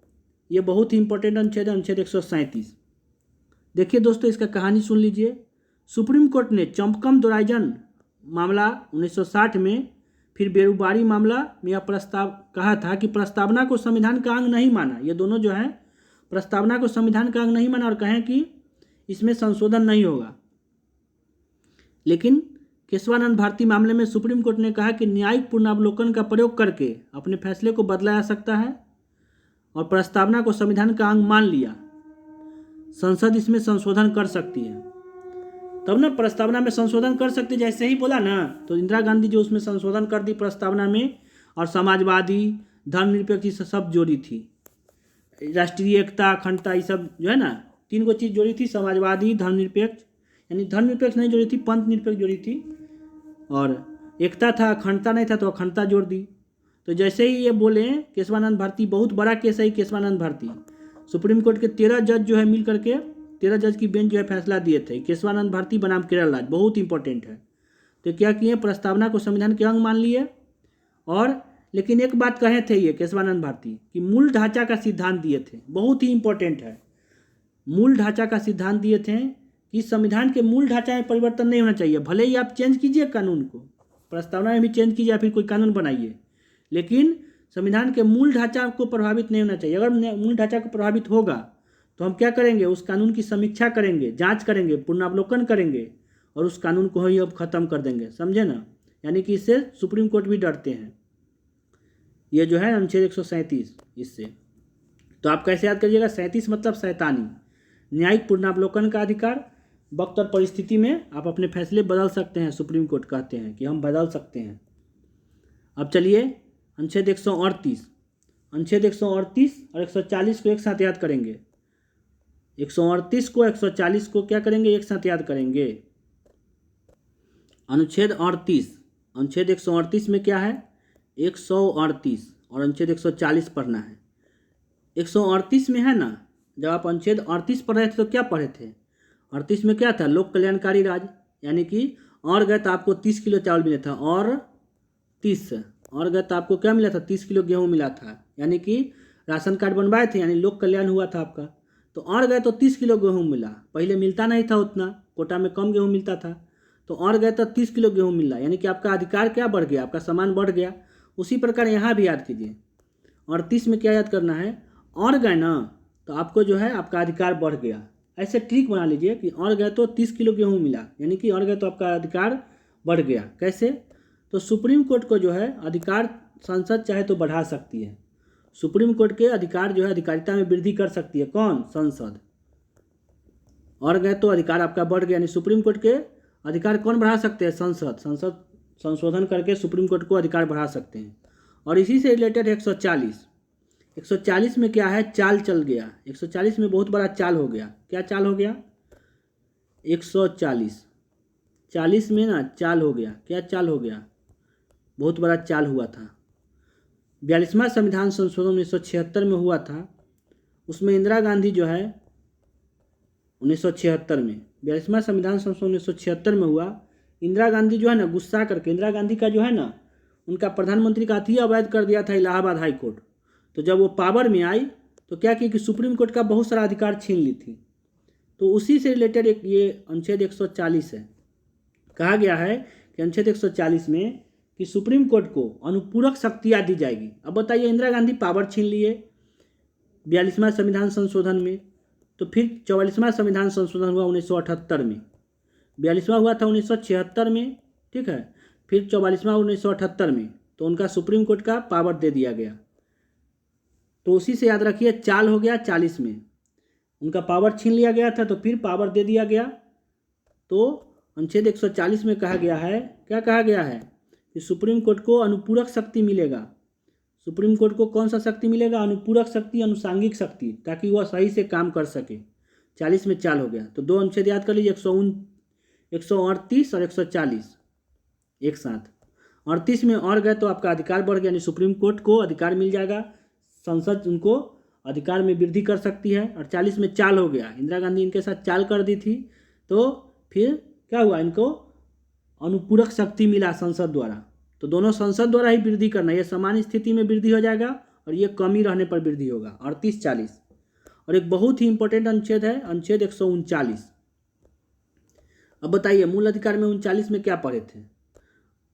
ये बहुत ही इंपॉर्टेंट अनुच्छेद है, अनुच्छेद 137। देखिए दोस्तों, इसका कहानी सुन लीजिए। सुप्रीम कोर्ट ने चंपकम दोराइजन मामला 1960 में, फिर बेरुबारी मामला में यह प्रस्ताव कहा था कि प्रस्तावना को संविधान का अंग नहीं माना। ये दोनों जो है प्रस्तावना को संविधान का अंग नहीं माना और कहें कि इसमें संशोधन नहीं होगा। लेकिन केशवानंद भारती मामले में सुप्रीम कोर्ट ने कहा कि न्यायिक पुनर्अवलोकन का प्रयोग करके अपने फैसले को बदला जा सकता है और प्रस्तावना को संविधान का अंग मान लिया। संसद इसमें संशोधन कर सकती है, तब ना प्रस्तावना में संशोधन कर सकते, जैसे ही बोला ना, तो इंदिरा गांधी जो उसमें संशोधन कर दी प्रस्तावना में, और समाजवादी, धर्मनिरपेक्ष सब जोड़ी थी, राष्ट्रीय एकता, अखंडता, ये सब जो है ना, 3 गो चीज़ जोड़ी थी, समाजवादी, धर्मनिरपेक्ष, यानी धर्मनिरपेक्ष नहीं जोड़ी थी, पंथ निरपेक्ष जोड़ी थी, और एकता था, अखंडता नहीं था तो अखंडता जोड़ दी। तो जैसे ही ये बोले केशवानंद भारती, बहुत बड़ा केस है केशवानंद भारती, सुप्रीम कोर्ट के 13 जज जो है मिल करके, 13 जज की बेंच जो है फैसला दिए थे, केशवानंद भारती बनाम केरल राज्य, बहुत इंपॉर्टेंट है। तो क्या किए, प्रस्तावना को संविधान के अंग मान लिए, और लेकिन एक बात कहे थे ये केशवानंद भारती कि मूल ढांचा का सिद्धांत दिए थे, बहुत ही इंपॉर्टेंट है। मूल ढांचा का सिद्धांत दिए थे कि संविधान के मूल ढांचा में परिवर्तन नहीं होना चाहिए। भले ही आप चेंज कीजिए कानून को, प्रस्तावना में भी चेंज कीजिए या फिर कोई कानून बनाइए, लेकिन संविधान के मूल ढांचा को प्रभावित नहीं होना चाहिए। अगर मूल ढांचा को प्रभावित होगा तो हम क्या करेंगे, उस कानून की समीक्षा करेंगे, जांच करेंगे, पुनर्अवलोकन करेंगे और उस कानून को ही अब खत्म कर देंगे, समझे ना। यानी कि इससे सुप्रीम कोर्ट भी डरते हैं। ये जो है अनुच्छेद 137 इससे। तो आप कैसे याद करिएगा, 37 मतलब शैतानी, न्यायिक पुनर्अवलोकन का अधिकार। वक्त और परिस्थिति में आप अपने फैसले बदल सकते हैं, सुप्रीम कोर्ट कहते हैं कि हम बदल सकते हैं। अब चलिए अनुच्छेद 138, अनुच्छेद 138 और 140 को एक साथ याद करेंगे। 138 को 140 को क्या करेंगे, एक साथ याद करेंगे। अनुच्छेद 38, अनुच्छेद 138 में क्या है, 138, और अनुच्छेद 140 पढ़ना है। 138 में है ना, जब आप अनुच्छेद 38 पढ़ रहे थे तो क्या पढ़े थे, 38 में क्या था, लोक कल्याणकारी राज्य, यानी कि और गए तो आपको 30 किलो चावल मिला था, और 30 और गए तो आपको क्या मिला था, 30 किलो गेहूँ मिला था, यानी कि राशन कार्ड बनवाए थे, यानी लोक कल्याण हुआ था आपका। तो और गए तो 30 किलो गेहूँ मिला, पहले मिलता नहीं था उतना, कोटा में कम गेहूँ मिलता था, तो और गए तो 30 किलो गेहूँ मिला, यानी कि आपका अधिकार क्या बढ़ गया, आपका सम्मान बढ़ गया। उसी प्रकार यहाँ भी याद कीजिए, 38 में क्या याद करना है, और गए ना तो आपको जो है आपका अधिकार बढ़ गया। ऐसे ट्रिक बना लीजिए कि और गए तो 30 किलो गेहूँ मिला, यानी कि और गए तो आपका अधिकार बढ़ गया। कैसे, तो सुप्रीम कोर्ट को जो है अधिकार संसद चाहे तो बढ़ा सकती है, सुप्रीम कोर्ट के अधिकार जो है अधिकारिता में वृद्धि कर सकती है, कौन, संसद। और गए तो अधिकार आपका बढ़ गया, यानी सुप्रीम कोर्ट के अधिकार कौन बढ़ा सकते हैं, संसद। संसद संशोधन करके सुप्रीम कोर्ट को अधिकार बढ़ा सकते हैं। और इसी से रिलेटेड 140 में क्या है, चाल चल गया, 140 में बहुत बड़ा चाल हो गया। क्या चाल हो गया, 140 में ना चाल हो गया। क्या चाल हो गया, बहुत बड़ा चाल हुआ था। 42वां संविधान संशोधन 1976 में हुआ था, उसमें इंदिरा गांधी जो है 1976 में 42वां संविधान संशोधन 1976 में हुआ। इंदिरा गांधी जो है ना गुस्सा करके, इंदिरा गांधी का जो है ना उनका प्रधानमंत्री का हथिया अवैध कर दिया था इलाहाबाद हाई कोर्ट। तो जब वो पावर में आई तो क्या की कि सुप्रीम कोर्ट का बहुत सारा अधिकार छीन ली थी। तो उसी से रिलेटेड एक ये अनुच्छेद 140 है। कहा गया है कि अनुच्छेद 140 में कि सुप्रीम कोर्ट को अनुपूरक शक्तियाँ दी जाएगी। अब बताइए, इंदिरा गांधी पावर छीन लिए 42वां संविधान संशोधन में, तो फिर 44वां संविधान संशोधन हुआ 1978 में, 42वां हुआ था 1976 में, ठीक है, फिर 44वां 1978 में, तो उनका सुप्रीम कोर्ट का पावर दे दिया गया। तो उसी से याद रखिए चाल हो गया 40 में, उनका पावर छीन लिया गया था तो फिर पावर दे दिया गया। तो अनुच्छेद 140 में कहा गया है, क्या कहा गया है कि सुप्रीम कोर्ट को अनुपूरक शक्ति मिलेगा। सुप्रीम कोर्ट को कौन सा शक्ति मिलेगा? अनुपूरक शक्ति, अनुसांगिक शक्ति, ताकि वह सही से काम कर सके। 40 में चाल हो गया। तो दो अनुच्छेद याद कर लीजिए, 138 और 140 एक साथ। 38 में और गए तो आपका अधिकार बढ़ गया, यानी सुप्रीम कोर्ट को अधिकार मिल जाएगा, संसद उनको अधिकार में वृद्धि कर सकती है। और 40 में चाल हो गया, इंदिरा गांधी इनके साथ चाल कर दी थी, तो फिर क्या हुआ, इनको अनुपूरक शक्ति मिला संसद द्वारा। तो दोनों संसद द्वारा ही वृद्धि करना, ये समान स्थिति में वृद्धि हो जाएगा और ये कमी रहने पर वृद्धि होगा। 38-40। और एक बहुत ही इंपॉर्टेंट अनुच्छेद है, अनुच्छेद 139। अब बताइए मूल अधिकार में 39 में क्या पढ़े थे?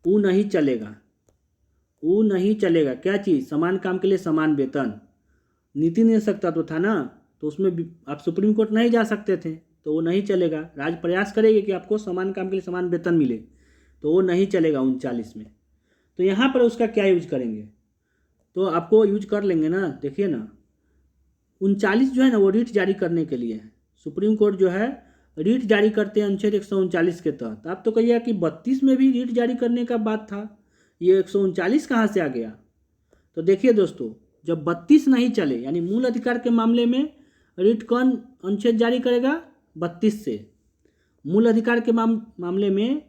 ऊ नहीं चलेगा, ऊ नहीं चलेगा। क्या चीज़? समान काम के लिए समान वेतन। नीति निदेशक तत्व था ना, तो उसमें आप सुप्रीम कोर्ट नहीं जा सकते थे, तो वो नहीं चलेगा। राज्य प्रयास करेगी कि आपको समान काम के लिए समान वेतन मिले, तो वो नहीं चलेगा 39 में। तो यहाँ पर उसका क्या यूज करेंगे? तो आपको यूज कर लेंगे ना, देखिए ना, 39 जो है ना वो रीट जारी करने के लिए है। सुप्रीम कोर्ट जो है रीट जारी करते हैं अनुच्छेद 139 के तहत। आप तो कहिए कि 32 में भी रीट जारी करने का बात था, ये 139 कहाँ से आ गया? तो देखिए दोस्तों, जब 32 नहीं चले, यानी मूल अधिकार के मामले में रीट कौन अनुच्छेद जारी करेगा? 32 से। मूल अधिकार के मामले में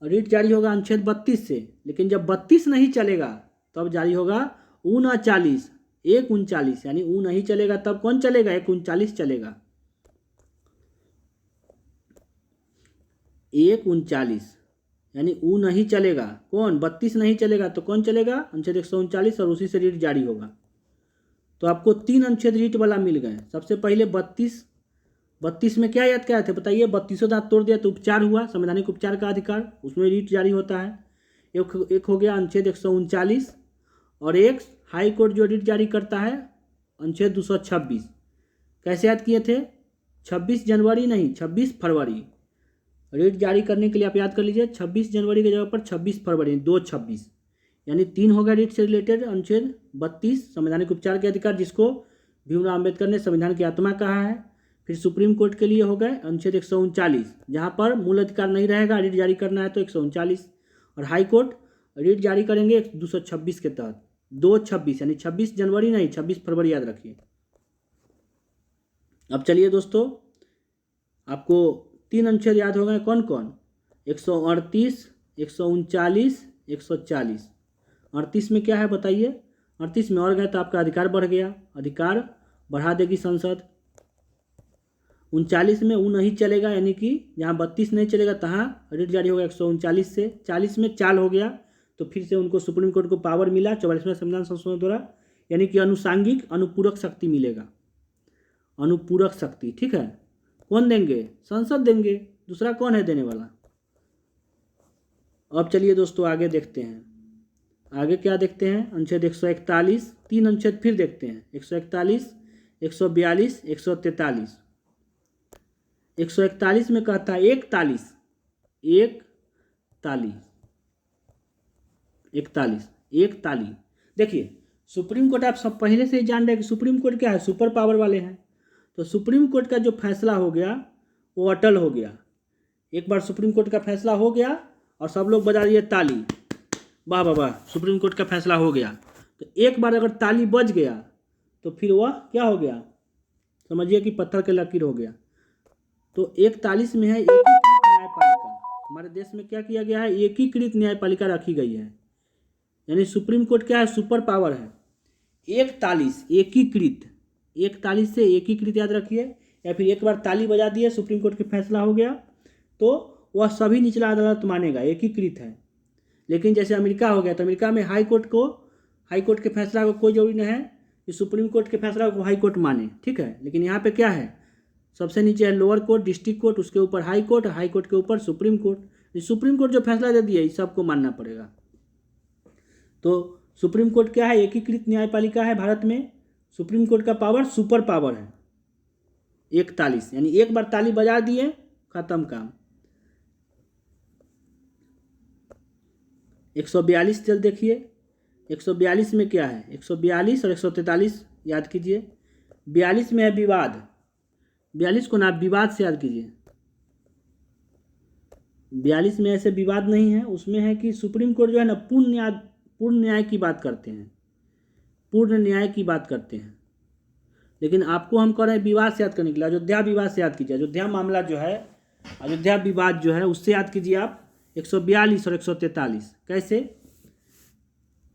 रीट जारी होगा अनुच्छेद 32 से। लेकिन जब 32 नहीं चलेगा तब जारी होगा 39, 139, यानी ऊ नहीं चलेगा तब कौन चलेगा? 139 चलेगा, 139, यानी ऊ नहीं चलेगा। कौन? 32 नहीं चलेगा तो कौन चलेगा? अनुच्छेद 139, और उसी से रीट जारी होगा। तो आपको 3 अनुच्छेद रीट वाला मिल गए। सबसे पहले 32 में क्या याद क्या थे बताइए? 32 दांत तोड़ दिया तो उपचार हुआ, संवैधानिक उपचार का अधिकार, उसमें रीट जारी होता है। एक हो गया अनुच्छेद 139, और एक हाई कोर्ट जो रीट जारी करता है अनुच्छेद 226। कैसे याद किए थे? 26 जनवरी नहीं, 26 फरवरी। रीट जारी करने के लिए आप याद कर लीजिए 26 जनवरी की जगह पर 26 फरवरी, 2/26, यानी 3 हो गया रीट से रिलेटेड अनुच्छेद 32 संवैधानिक उपचार के अधिकार, जिसको भीमराव अम्बेडकर ने संविधान की आत्मा कहा है। फिर सुप्रीम कोर्ट के लिए हो गए अनुच्छेद 139, जहाँ पर मूल अधिकार नहीं रहेगा, रीट जारी करना है तो 139। और हाई कोर्ट रीट जारी करेंगे 226 के तहत, 2/26, यानी 26 जनवरी नहीं, 26 फरवरी याद रखिए। अब चलिए दोस्तों, आपको 3 अनुच्छेद याद हो गए, कौन कौन? 138, 139, 140। 38 में क्या है बताइए? 38 में और गए तो आपका अधिकार बढ़ गया, अधिकार बढ़ा देगी संसद। 39 में ऊ नहीं चलेगा, यानी कि जहाँ 32 नहीं चलेगा तहाँ रीट जारी होगा 139 से। 40 में चाल हो गया, तो फिर से उनको सुप्रीम कोर्ट को पावर मिला 44वें संविधान संशोधन द्वारा, यानी कि अनुसांगिक अनुपूरक शक्ति मिलेगा, अनुपूरक शक्ति, ठीक है। कौन देंगे? संसद देंगे, दूसरा कौन है देने वाला? अब चलिए दोस्तों आगे देखते हैं, आगे क्या देखते हैं? अनुच्छेद 141, 3 अनुच्छेद फिर देखते हैं, 141, 142, 143। 141 में कहता है एक ताली, 1 ताली। देखिए सुप्रीम कोर्ट, आप सब पहले से ही जान रहे हैं कि सुप्रीम कोर्ट क्या है? सुपर पावर वाले हैं। तो सुप्रीम कोर्ट का जो फैसला हो गया वो अटल हो गया। एक बार सुप्रीम कोर्ट का फैसला हो गया और सब लोग बजा दिए ताली, वाह वाह वाह, सुप्रीम कोर्ट का फैसला हो गया। तो एक बार अगर ताली बज गया तो फिर वह क्या हो गया? समझिए कि पत्थर के लकीर हो गया। तो 41 में है एकीकृत न्यायपालिका। हमारे देश में क्या किया गया है? एकीकृत न्यायपालिका रखी गई है। यानी सुप्रीम कोर्ट क्या है, सुपर पावर है। एक तालीस एकीकृत, एक तालीस से एकीकृत याद रखिए, या फिर एक बार ताली बजा दिए सुप्रीम कोर्ट के फैसला हो गया तो वह सभी निचला अदालत मानेगा, एकीकृत है। लेकिन जैसे अमेरिका हो गया तो अमेरिका में हाई कोर्ट के फैसला को कोई जरूरी नहीं है कि सुप्रीम कोर्ट के फैसला को हाई कोर्ट माने, ठीक है। लेकिन यहाँ पे क्या है, सबसे नीचे है लोअर कोर्ट, डिस्ट्रिक्ट कोर्ट, उसके ऊपर हाई कोर्ट के ऊपर सुप्रीम कोर्ट। सुप्रीम कोर्ट जो फैसला दे दिया इस सबको मानना पड़ेगा। तो सुप्रीम कोर्ट क्या है, एकीकृत न्यायपालिका है भारत में। सुप्रीम कोर्ट का पावर सुपर पावर है, एक तालीस, यानी एक बार ताली बजा दिए खत्म काम। 142 जल्द देखिए, 142 में क्या है, 142 और 143 याद कीजिए। 42 में है विवाद, 42 को ना विवाद से याद कीजिए। 42 में ऐसे विवाद नहीं है, उसमें है कि सुप्रीम कोर्ट जो है ना पूर्ण न्याय की बात करते हैं, पूर्ण न्याय की बात करते हैं। लेकिन आपको हम कह रहे हैं विवाद से याद करने के लिए, अयोध्या विवाद से याद कीजिए। अयोध्या मामला जो है, अयोध्या विवाद जो है उससे याद कीजिए आप 142 और 143। कैसे,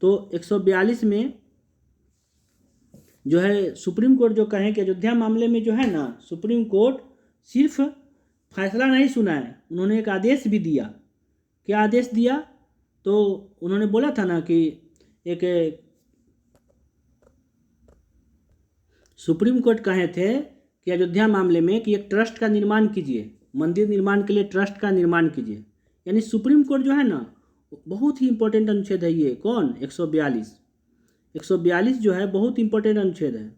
तो 142 में जो है सुप्रीम कोर्ट जो कहें कि अयोध्या मामले में जो है ना सुप्रीम कोर्ट सिर्फ फैसला नहीं सुना है, उन्होंने एक आदेश भी दिया। क्या आदेश दिया, तो उन्होंने बोला था ना कि एक सुप्रीम कोर्ट कहे थे कि अयोध्या मामले में कि एक ट्रस्ट का निर्माण कीजिए, मंदिर निर्माण के लिए ट्रस्ट का निर्माण कीजिए। यानी सुप्रीम कोर्ट जो है ना बहुत ही इंपॉर्टेंट अनुच्छेद है ये, कौन, 142 जो है बहुत इंपॉर्टेंट अनुच्छेद है।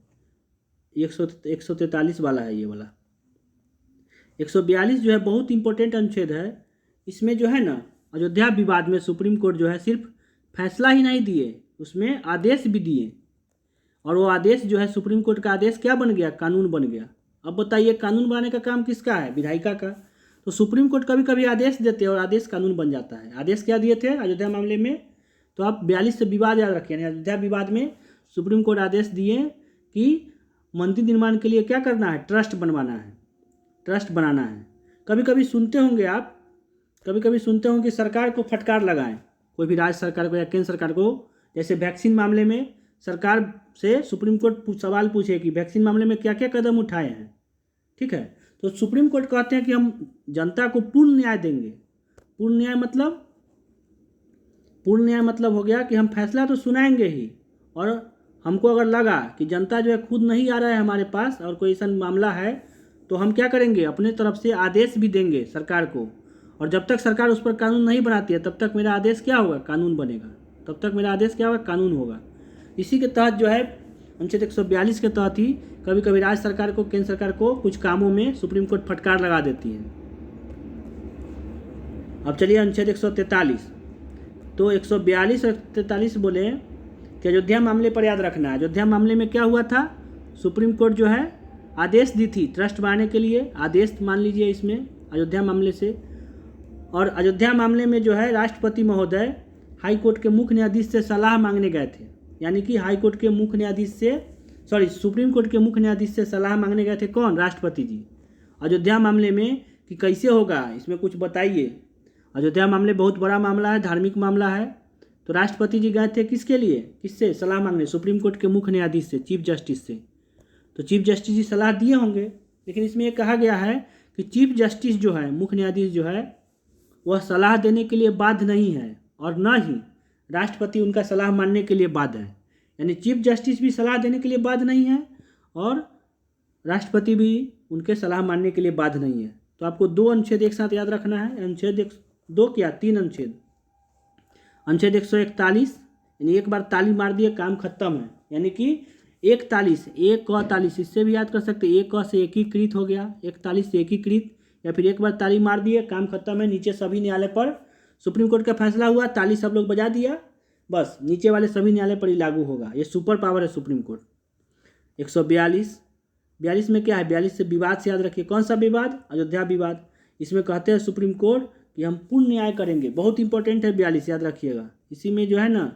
143 वाला है ये वाला। 142 जो है बहुत इंपॉर्टेंट अनुच्छेद है। इसमें जो है ना अयोध्या विवाद में सुप्रीम कोर्ट जो है सिर्फ फैसला ही नहीं दिए, उसमें आदेश भी दिए। और वो आदेश जो है सुप्रीम कोर्ट का आदेश क्या बन गया, कानून बन गया। अब बताइए कानून बनाने का काम किसका है, विधायिका का। तो सुप्रीम कोर्ट कभी कभी आदेश देते हैं और आदेश कानून बन जाता है। आदेश क्या दिए थे अयोध्या मामले में, तो आप 42 से विवाद याद रखें। अयोध्या विवाद में सुप्रीम कोर्ट आदेश दिए कि मंदिर निर्माण के लिए क्या करना है, ट्रस्ट बनवाना है, ट्रस्ट बनाना है। कभी कभी सुनते होंगे आप, कभी कभी सुनते होंगे कि सरकार को फटकार लगाएं, कोई भी राज्य सरकार को या केंद्र सरकार को। जैसे वैक्सीन मामले में सरकार से सुप्रीम कोर्ट सवाल पूछे कि वैक्सीन मामले में क्या क्या कदम उठाए हैं, ठीक है। तो सुप्रीम कोर्ट कहते हैं कि हम जनता को पूर्ण न्याय देंगे। पूर्ण न्याय मतलब हो गया कि हम फैसला तो सुनाएंगे ही, और हमको अगर लगा कि जनता जो है खुद नहीं आ रहा है हमारे पास और कोई ऐसा मामला है तो हम क्या करेंगे, अपने तरफ से आदेश भी देंगे सरकार को। और जब तक सरकार उस पर कानून नहीं बनाती है तब तक मेरा आदेश क्या होगा, कानून बनेगा। तब तक मेरा आदेश क्या होगा, कानून होगा। इसी के तहत जो है अनुच्छेद 142 के तहत ही कभी कभी राज्य सरकार को, केंद्र सरकार को कुछ कामों में सुप्रीम कोर्ट फटकार लगा देती है। अब चलिए अनुच्छेद 143। तो 142 और 143 बोले कि अयोध्या मामले पर याद रखना है। अयोध्या मामले में क्या हुआ था, सुप्रीम कोर्ट जो है आदेश दी थी ट्रस्ट बनाने के लिए, आदेश मान लीजिए इसमें अयोध्या मामले से। और अयोध्या मामले में जो है राष्ट्रपति महोदय हाई कोर्ट के मुख्य न्यायाधीश से सलाह मांगने गए थे। यानी कि हाई कोर्ट के मुख्य न्यायाधीश से, सुप्रीम कोर्ट के मुख्य न्यायाधीश से सलाह मांगने गए थे, कौन, राष्ट्रपति जी, अयोध्या मामले में कि कैसे होगा, इसमें कुछ बताइए। अयोध्या मामले बहुत बड़ा मामला है, धार्मिक मामला है। तो राष्ट्रपति जी गए थे किसके लिए, किससे सलाह मांगने, सुप्रीम कोर्ट के मुख्य न्यायाधीश से, चीफ जस्टिस से। तो चीफ जस्टिस जी सलाह दिए होंगे, लेकिन इसमें यह कहा गया है कि चीफ जस्टिस जो है, मुख्य न्यायाधीश जो है, वह सलाह देने के लिए बाध्य नहीं है और न ही राष्ट्रपति उनका सलाह मानने के लिए बाध्य है। यानी चीफ जस्टिस भी सलाह देने के लिए बाध्य नहीं है और राष्ट्रपति भी उनके सलाह मानने के लिए बाध्य नहीं है। तो आपको दो अनुच्छेद एक साथ याद रखना है। अनुच्छेद दो क्या, तीन अनुच्छेद। अनुच्छेद 141, यानी एक बार ताली मार दिए काम खत्म है। यानी कि 41, एक क तालीस, इससे भी याद कर सकते हैं, एक क से एकीकृत हो गया, 41 से एकीकृत, या फिर एक बार ताली मार दिए काम खत्म है। नीचे सभी न्यायालय पर सुप्रीम कोर्ट का फैसला हुआ, ताली सब लोग बजा दिया, बस नीचे वाले सभी न्यायालय पर ही लागू होगा। ये सुपर पावर है सुप्रीम कोर्ट। 142 में क्या है, 42 से विवाद से याद रखिए। कौन सा विवाद, अयोध्या विवाद। इसमें कहते हैं सुप्रीम कोर्ट कि हम पूर्ण न्याय करेंगे, बहुत इंपॉर्टेंट है 42, याद रखिएगा। इसी में जो है ना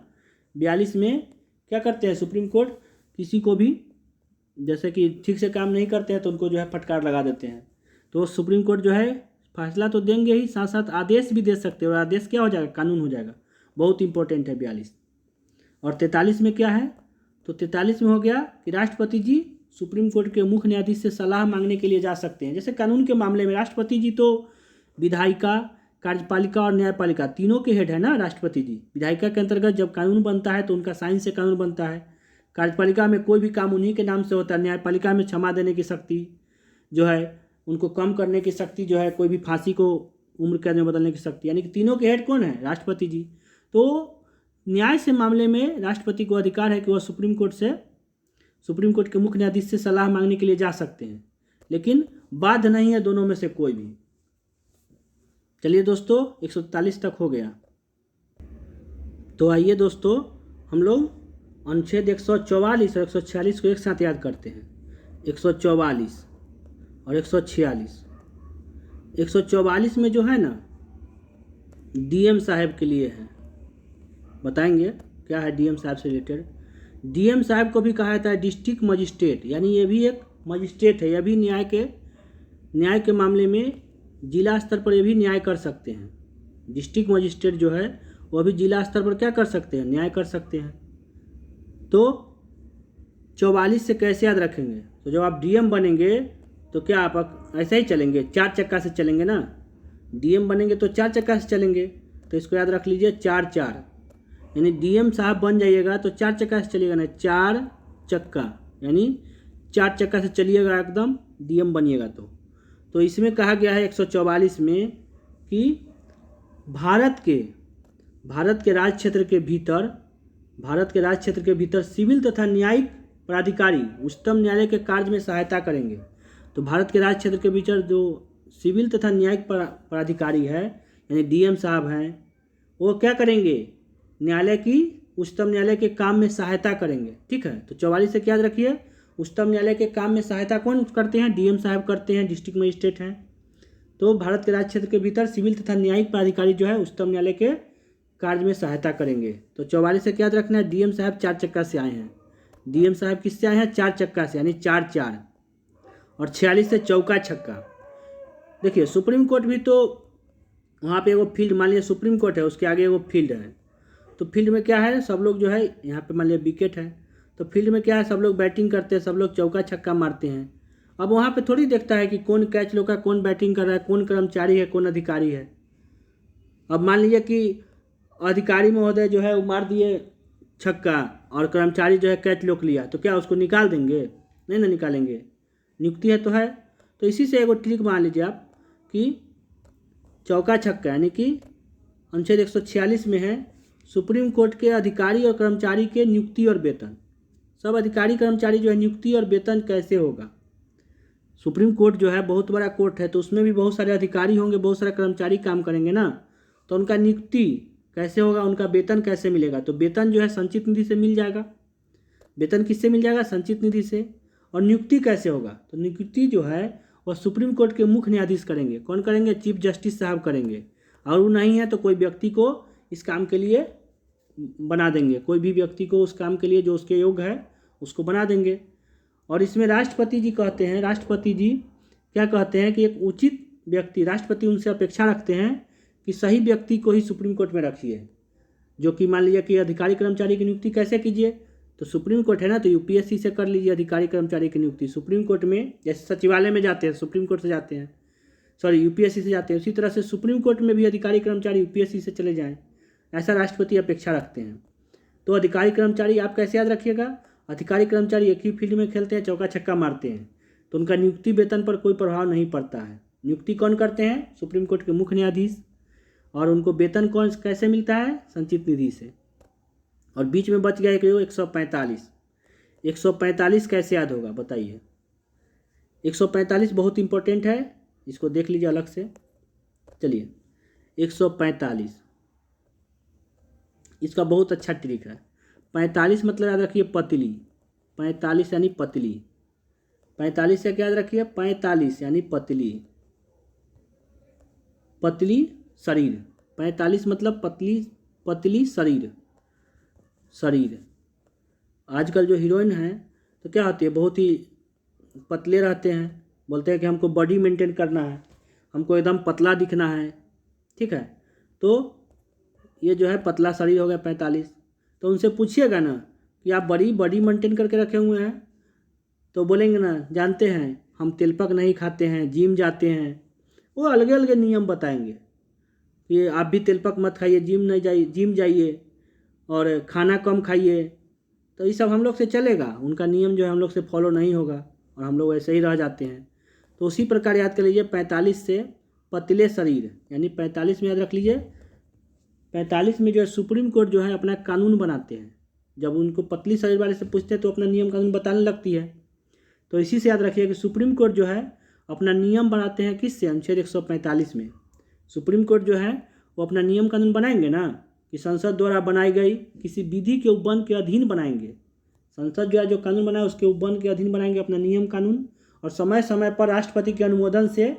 42 में क्या करते हैं सुप्रीम कोर्ट, किसी को भी जैसे कि ठीक से काम नहीं करते हैं तो उनको जो है फटकार लगा देते हैं। तो सुप्रीम कोर्ट जो है फैसला तो देंगे ही, साथ साथ आदेश भी दे सकते हैं, और आदेश क्या हो जाएगा, कानून हो जाएगा। बहुत इंपॉर्टेंट है 42। और 43 में क्या है, तो 43 में हो गया कि राष्ट्रपति जी सुप्रीम कोर्ट के मुख्य न्यायाधीश से सलाह मांगने के लिए जा सकते हैं। जैसे कानून के मामले में राष्ट्रपति जी तो विधायिका, कार्यपालिका और न्यायपालिका तीनों के हेड है ना राष्ट्रपति जी। विधायिका के अंतर्गत जब कानून बनता है तो उनका साइन से कानून बनता है। कार्यपालिका में कोई भी काम उन्हीं के नाम से होता है। न्यायपालिका में क्षमा देने की शक्ति जो है, उनको कम करने की शक्ति जो है, कोई भी फांसी को उम्र कैद में बदलने की शक्ति, यानी कि तीनों के हेड कौन है, राष्ट्रपति जी। तो न्याय से मामले में राष्ट्रपति को अधिकार है कि वह सुप्रीम कोर्ट के मुख्य न्यायाधीश से सलाह मांगने के लिए जा सकते हैं, लेकिन बाध्य नहीं है दोनों में से कोई भी। चलिए दोस्तों, 143 तक हो गया। तो आइए दोस्तों, हम लोग अनुच्छेद 144 और 146 को एक साथ याद करते हैं। 144 और 146। 144 में जो है ना, डीएम साहब के लिए है। बताएंगे क्या है डीएम साहब से रिलेटेड। डीएम साहब को भी कहा जाता है डिस्ट्रिक्ट मजिस्ट्रेट, यानी ये भी एक मजिस्ट्रेट है। यह भी न्याय के मामले में जिला स्तर पर ये भी न्याय कर सकते हैं। डिस्ट्रिक्ट मजिस्ट्रेट जो है वह भी जिला स्तर पर क्या कर सकते हैं, न्याय कर सकते हैं। तो 44 से कैसे याद रखेंगे, तो जब आप डीएम बनेंगे तो क्या आप ऐसे ही चलेंगे, 4 चक्का से चलेंगे ना। डीएम बनेंगे तो 4 चक्का से चलेंगे, तो इसको याद रख लीजिए 4-4, यानी डीएम साहब बन जाइएगा तो 4 चक्का से चलिएगा ना, 4 चक्का, यानी 4 चक्का से चलिएगा एकदम, डीएम बनिएगा। तो इसमें कहा गया है 144 में कि भारत के राज्य क्षेत्र के भीतर सिविल तथा न्यायिक प्राधिकारी उच्चतम न्यायालय के कार्य में सहायता करेंगे। तो भारत के राज्य क्षेत्र के भीतर जो सिविल तथा न्यायिक प्राधिकारी है, यानी डीएम साहब हैं, वो क्या करेंगे, उच्चतम न्यायालय के काम में सहायता करेंगे। ठीक है, तो 44 से क्या याद रखिए, उच्चतम न्यायालय के काम में सहायता कौन करते हैं, डीएम साहब करते हैं, डिस्ट्रिक्ट मजिस्ट्रेट हैं। तो भारत के राज्य क्षेत्र के भीतर सिविल तथा न्यायिक प्राधिकारी जो है उच्चतम न्यायालय के कार्य में सहायता करेंगे। तो 44 से क्या याद रखना है, डीएम साहब 4 चक्का से आए हैं। डीएम साहब किससे आए हैं, 4 चक्का से, यानी 4-4। और 46 से चौका छक्का। देखिए सुप्रीम कोर्ट भी तो वहाँ पे एगो फील्ड, मान लीजिए सुप्रीम कोर्ट है, उसके आगे एगो फील्ड है। तो फील्ड में क्या है, सब लोग जो है, यहाँ पे मान लीजिए विकेट है, तो फील्ड में क्या है, सब लोग बैटिंग करते हैं, सब लोग चौका छक्का मारते हैं। अब वहाँ पे थोड़ी देखता है कि कौन कैच लोग का, कौन बैटिंग कर रहा है, कौन कर्मचारी है, कौन अधिकारी है। अब मान लीजिए कि अधिकारी महोदय जो है वो मार दिए छक्का और कर्मचारी जो है कैच लोग लिया, तो क्या उसको निकाल देंगे, नहीं ना निकालेंगे, नियुक्ति है तो है। तो इसी से एगो ट्रिक मान लीजिए आप कि चौका छक्का, यानी कि अनुच्छेद 146 में है सुप्रीम कोर्ट के अधिकारी और कर्मचारी के नियुक्ति और वेतन। सब अधिकारी कर्मचारी जो है नियुक्ति और वेतन कैसे होगा। सुप्रीम कोर्ट जो है बहुत बड़ा कोर्ट है, तो उसमें भी बहुत सारे अधिकारी होंगे, बहुत सारे कर्मचारी काम करेंगे ना, तो उनका नियुक्ति कैसे होगा, उनका वेतन कैसे मिलेगा। तो वेतन जो है संचित निधि से मिल जाएगा। वेतन किससे मिल जाएगा, संचित निधि से। और नियुक्ति कैसे होगा, तो नियुक्ति जो है वह सुप्रीम कोर्ट के मुख्य न्यायाधीश करेंगे। कौन करेंगे, चीफ जस्टिस साहब करेंगे। और वो नहीं है तो कोई व्यक्ति को इस काम के लिए बना देंगे, कोई भी व्यक्ति को उस काम के लिए जो उसके योग्य है उसको बना देंगे। और इसमें राष्ट्रपति जी कहते हैं, राष्ट्रपति जी क्या कहते हैं कि एक उचित व्यक्ति, राष्ट्रपति उनसे अपेक्षा रखते हैं कि सही व्यक्ति को ही सुप्रीम कोर्ट में रखिए। जो कि मान लीजिए कि अधिकारी कर्मचारी की नियुक्ति कैसे कीजिए, तो सुप्रीम कोर्ट है ना, तो यूपीएससी से कर लीजिए अधिकारी कर्मचारी की नियुक्ति। सुप्रीम कोर्ट में जैसे सचिवालय में जाते हैं, सुप्रीम कोर्ट से जाते हैं, यूपीएससी से जाते हैं, उसी तरह से सुप्रीम कोर्ट में भी अधिकारी कर्मचारी यूपीएससी से चले जाएं, ऐसा राष्ट्रपति अपेक्षा रखते हैं। तो अधिकारी कर्मचारी आप कैसे याद रखिएगा, अधिकारी कर्मचारी एक ही फील्ड में खेलते हैं, चौका छक्का मारते हैं, तो उनका नियुक्ति वेतन पर कोई प्रभाव नहीं पड़ता है। नियुक्ति कौन करते हैं, सुप्रीम कोर्ट के मुख्य न्यायाधीश। और उनको वेतन कौन कैसे मिलता है, संचित निधि से। और बीच में बच गया एक 145। 145 कैसे याद होगा बताइए। 145 बहुत इंपॉर्टेंट है, इसको देख लीजिए अलग से। चलिए 145 इसका बहुत अच्छा ट्रिक है। 45 मतलब याद रखिए पतली, 45 यानी पतली। 45 से क्या याद रखिए, 45 यानी पतली, पतली शरीर। 45 मतलब पतली शरीर। आजकल जो हीरोइन है तो क्या होती है, बहुत ही पतले रहते हैं, बोलते हैं कि हमको बॉडी मेंटेन करना है, हमको एकदम पतला दिखना है। ठीक है, तो ये जो है पतला शरीर हो गया 45। तो उनसे पूछिएगा ना कि आप बड़ी मेंटेन करके रखे हुए हैं, तो बोलेंगे ना जानते हैं हम तेलपक नहीं खाते हैं, जिम जाते हैं। वो अलग अलग नियम बताएंगे कि आप भी तेलपक मत खाइए, जिम जाइए और खाना कम खाइए। तो ये सब हम लोग से चलेगा, उनका नियम जो है हम लोग से फॉलो नहीं होगा और हम लोग ऐसे ही रह जाते हैं। तो उसी प्रकार याद कर लीजिए 45 से पतले शरीर, यानी 45 में याद रख लीजिए 45 में जो है सुप्रीम कोर्ट जो है अपना कानून बनाते हैं। जब उनको पतली शरीर वाले से पूछते हैं तो अपना नियम कानून बताने लगती है। तो इसी से याद रखिए कि सुप्रीम कोर्ट जो है अपना नियम बनाते हैं किससे, अनुच्छेद 145 में। सुप्रीम कोर्ट जो है वो अपना नियम कानून बनाएंगे ना कि संसद द्वारा बनाई गई किसी विधि के उपबंध के अधीन बनाएंगे। संसद जो है जो कानून बनाए उसके उपबंध के अधीन बनाएंगे अपना नियम कानून, और समय समय पर राष्ट्रपति के अनुमोदन से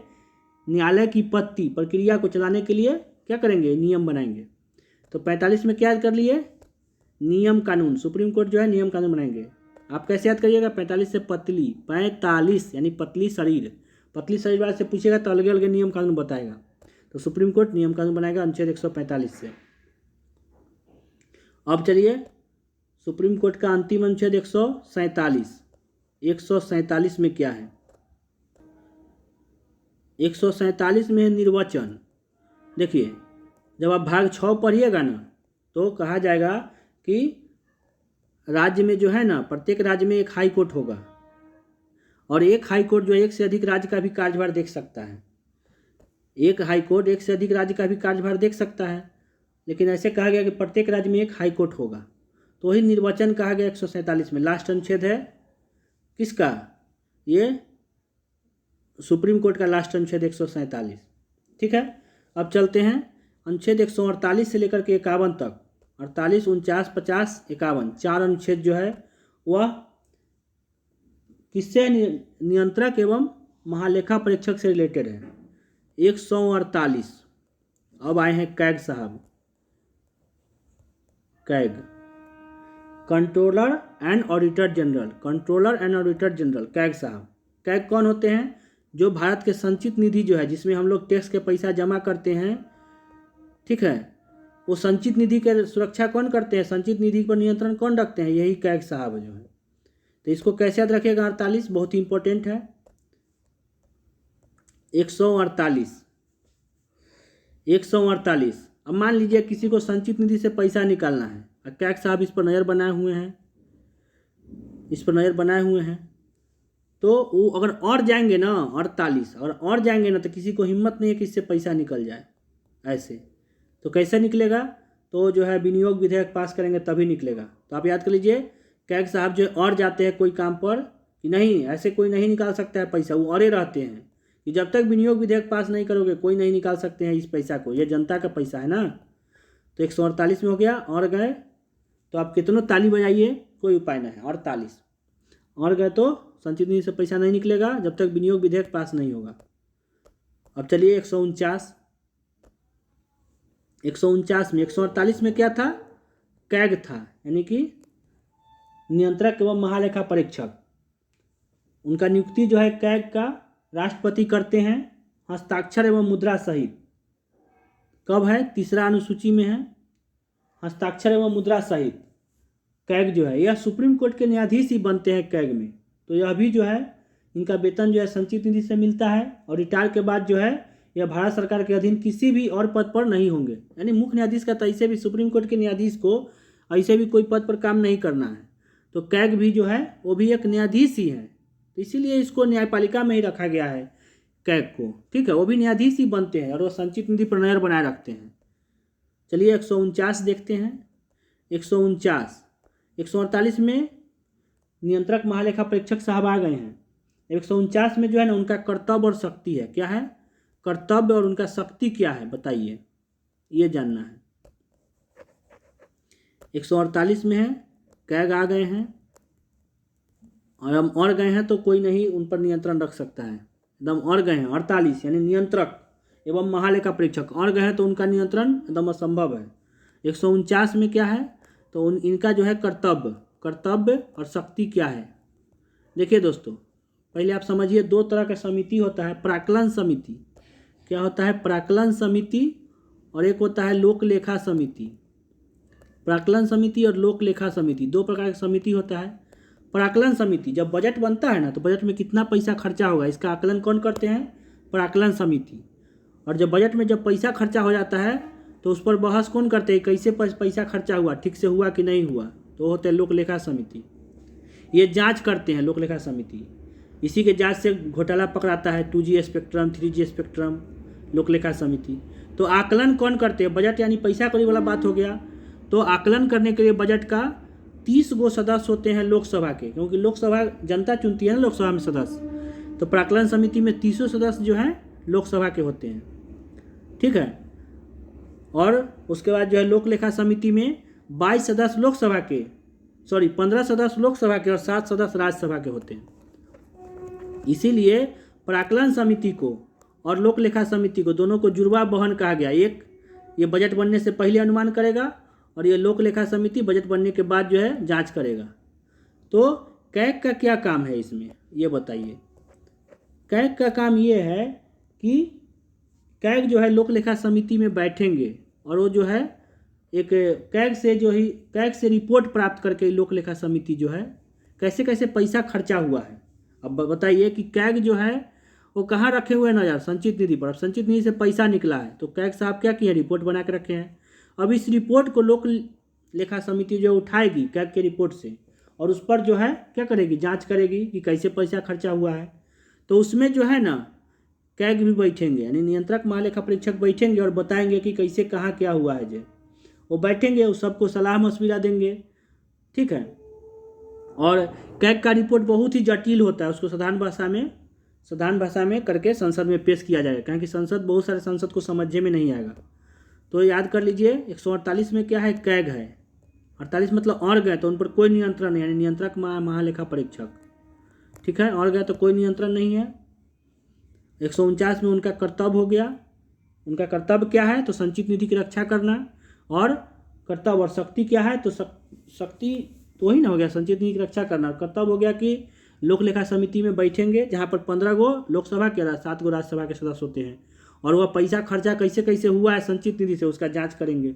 न्यायालय की पत्ती प्रक्रिया को चलाने के लिए क्या करेंगे, नियम बनाएंगे। तो 45 में क्या याद कर लिए, नियम कानून। सुप्रीम कोर्ट जो है नियम कानून बनाएंगे। आप कैसे याद करिएगा, 45 से पतली, 45 यानी पतली शरीर, पतली शरीर वाले से पूछेगा तो अलग अलग नियम कानून बताएगा। तो सुप्रीम कोर्ट नियम कानून बनाएगा अनुच्छेद 145 से। अब चलिए सुप्रीम कोर्ट का अंतिम अनुच्छेद 147। 147 में क्या है, 147 में है निर्वाचन। देखिए जब आप भाग 6 पढ़िएगा ना तो कहा जाएगा कि राज्य में जो है ना प्रत्येक राज्य में एक हाई कोर्ट होगा, और एक हाई कोर्ट जो एक से अधिक राज्य का भी कार्यभार देख सकता है। एक हाई कोर्ट एक से अधिक राज्य का भी कार्यभार देख सकता है, लेकिन ऐसे कहा गया कि प्रत्येक राज्य में एक हाई कोर्ट होगा। तो वही निर्वाचन कहा गया 147 में। लास्ट अनुच्छेद है किसका, ये सुप्रीम कोर्ट का लास्ट अनुच्छेद 147। ठीक है, अब चलते हैं अनुच्छेद 148 से लेकर के 51 तक। 48, 49, 50, 51 4 अनुच्छेद जो है वह किससे, नियंत्रक एवं महालेखा परीक्षक से रिलेटेड है। 148 अब आए हैं कैग साहब। CAG, controller and auditor general, controller and auditor general CAG साहब। कैग कौन होते हैं, जो भारत के संचित निधि जो है जिसमें हम लोग टैक्स के पैसा जमा करते हैं, ठीक है, वो संचित निधि के सुरक्षा कौन करते हैं, संचित निधि पर नियंत्रण कौन रखते हैं, यही कैग साहब जो है। तो इसको कैसे याद रखिएगा, 48 बहुत ही इंपॉर्टेंट है। 148 अब मान लीजिए किसी को संचित निधि से पैसा निकालना है, और कैग साहब इस पर नज़र बनाए हुए हैं, तो वो अगर और जाएंगे ना 48 और जाएंगे ना तो किसी को हिम्मत नहीं है कि इससे पैसा निकल जाए ऐसे। तो कैसे निकलेगा, तो जो है विनियोग विधेयक पास करेंगे तभी निकलेगा। तो आप याद कर लीजिए कैग साहब जो और जाते हैं कोई काम पर कि नहीं, ऐसे कोई नहीं निकाल सकता है पैसा, वो औरे रहते हैं कि जब तक विनियोग विधेयक पास नहीं करोगे कोई नहीं निकाल सकते हैं इस पैसा को, ये जनता का पैसा है ना। तो 148 में हो गया, और गए तो आप कितनों ताली बजाइए कोई उपाय नहीं है। 48 और गए तो संचित निधि से पैसा नहीं निकलेगा जब तक विनियोग विधेयक पास नहीं होगा। अब चलिए 149 में 148 में क्या था, कैग था, यानी कि नियंत्रक एवं महालेखा परीक्षक। उनका नियुक्ति जो है कैग का राष्ट्रपति करते हैं हस्ताक्षर एवं मुद्रा सहित। कब है, तीसरा अनुसूची में है, हस्ताक्षर एवं मुद्रा सहित। कैग जो है यह सुप्रीम कोर्ट के न्यायाधीश ही बनते हैं कैग में। तो यह भी जो है इनका वेतन जो है संचित निधि से मिलता है, और रिटायर के बाद जो है यह भारत सरकार के अधीन किसी भी और पद पर नहीं होंगे। यानी मुख्य न्यायाधीश का तो ऐसे भी सुप्रीम कोर्ट के न्यायाधीश को ऐसे भी कोई पद पर काम नहीं करना है। तो कैग भी जो है वो भी एक न्यायाधीश ही है, तो इसीलिए इसको न्यायपालिका में ही रखा गया है कैग को। ठीक है, वो भी न्यायाधीश ही बनते हैं और वो संचित निधि पर नजर बनाए रखते हैं। चलिए 149 देखते हैं। 148 में नियंत्रक महालेखा परीक्षक साहब आ गए हैं। 149 में जो है ना उनका कर्तव्य और शक्ति है। क्या है, कर्तव्य और उनका शक्ति क्या है बताइए, ये जानना है। 148 में है कैग आ गए हैं, और हम और गए हैं तो कोई नहीं उन पर नियंत्रण रख सकता है, एकदम और गए हैं। 48 यानी नियंत्रक एवं महालेखा परीक्षक और गए हैं तो उनका नियंत्रण एकदम असंभव है। 149 में क्या है, तो इनका जो है कर्तव्य और शक्ति क्या है। देखिए दोस्तों, पहले आप समझिए, दो तरह का समिति होता है, प्राक्कलन समिति। क्या होता है, प्राक्कलन समिति, और एक होता है लोक लेखा समिति। प्राक्कलन समिति और लोक लेखा समिति, दो प्रकार की समिति होता है। प्राक्कलन समिति, जब बजट बनता है ना तो बजट में कितना पैसा खर्चा होगा इसका आकलन कौन करते हैं? प्राक्कलन समिति। और जब बजट में जब पैसा खर्चा हो जाता है तो उस पर बहस कौन करते हैं? कैसे पैसा खर्चा हुआ, ठीक से हुआ कि नहीं हुआ, तो होते हैं लोक लेखा समिति। ये जांच करते हैं लोक लेखा समिति। इसी के जांच से घोटाला पकड़ाता है 2G स्पेक्ट्रम, 3G स्पेक्ट्रम, लोक लेखा समिति। तो आकलन कौन करते हैं? बजट यानी पैसा कौड़ी वाला बात हो गया। तो आकलन करने के लिए बजट का 30 गो सदस्य होते हैं लोकसभा के, क्योंकि लोकसभा जनता चुनती है ना लोकसभा में सदस्य। तो प्राक्कलन समिति में 30 सदस्य जो हैं लोकसभा के होते हैं, ठीक है। और उसके बाद जो है लोक लेखा समिति में 22 सदस्य लोकसभा के, 15 सदस्य लोकसभा के और 7 सदस्य राज्यसभा के होते हैं। इसीलिए प्राक्कलन समिति को और लोक लेखा समिति को दोनों को जुड़वा बहन कहा गया। एक ये बजट बनने से पहले अनुमान करेगा और ये लोक लेखा समिति बजट बनने के बाद जो है जांच करेगा। तो कैग का क्या काम है इसमें, ये बताइए। कैग का काम ये है कि कैग जो है लोक लेखा समिति में बैठेंगे और वो जो है एक कैग से रिपोर्ट प्राप्त करके लोक लेखा समिति जो है कैसे कैसे पैसा खर्चा हुआ है। अब बताइए कि कैग जो है वो कहाँ रखे हुए हैं ना यार? संचित निधि पर। अब संचित निधि से पैसा निकला है तो कैग साहब क्या किए? रिपोर्ट बना के रखे हैं। अब इस रिपोर्ट को लोक लेखा समिति जो उठाएगी कैग के रिपोर्ट से और उस पर जो है क्या करेगी? जांच करेगी कि कैसे पैसा खर्चा हुआ है। तो उसमें जो है ना कैग भी बैठेंगे, यानी नियंत्रक महालेखा परीक्षक बैठेंगे और बताएंगे कि कैसे कहाँ क्या हुआ है। जो वो बैठेंगे, उस सबको सलाह मशविरा देंगे, ठीक है। और कैग का रिपोर्ट बहुत ही जटिल होता है, उसको साधारण भाषा में करके संसद में पेश किया जाएगा, क्योंकि बहुत सारे संसद को समझने में नहीं आएगा। तो याद कर लीजिए 148 में क्या है? कैग है। 48 मतलब और गए तो उन पर कोई नियंत्रण नहीं, यानी नियंत्रक महालेखा परीक्षक, ठीक है। और गए तो कोई नियंत्रण नहीं है। 149 में उनका कर्तव्य हो गया। उनका कर्तव्य क्या है? तो संचित निधि की रक्षा करना। और कर्तव्य और शक्ति क्या है? तो शक्ति तो वही ना हो गया, संचित निधि की रक्षा करना। कर्तव्य हो गया कि लोक लेखा समिति में बैठेंगे जहाँ पर 15 गो लोकसभा के 7 गो राज्यसभा के सदस्य होते हैं और वह पैसा खर्चा कैसे कैसे हुआ है संचित निधि से उसका जांच करेंगे।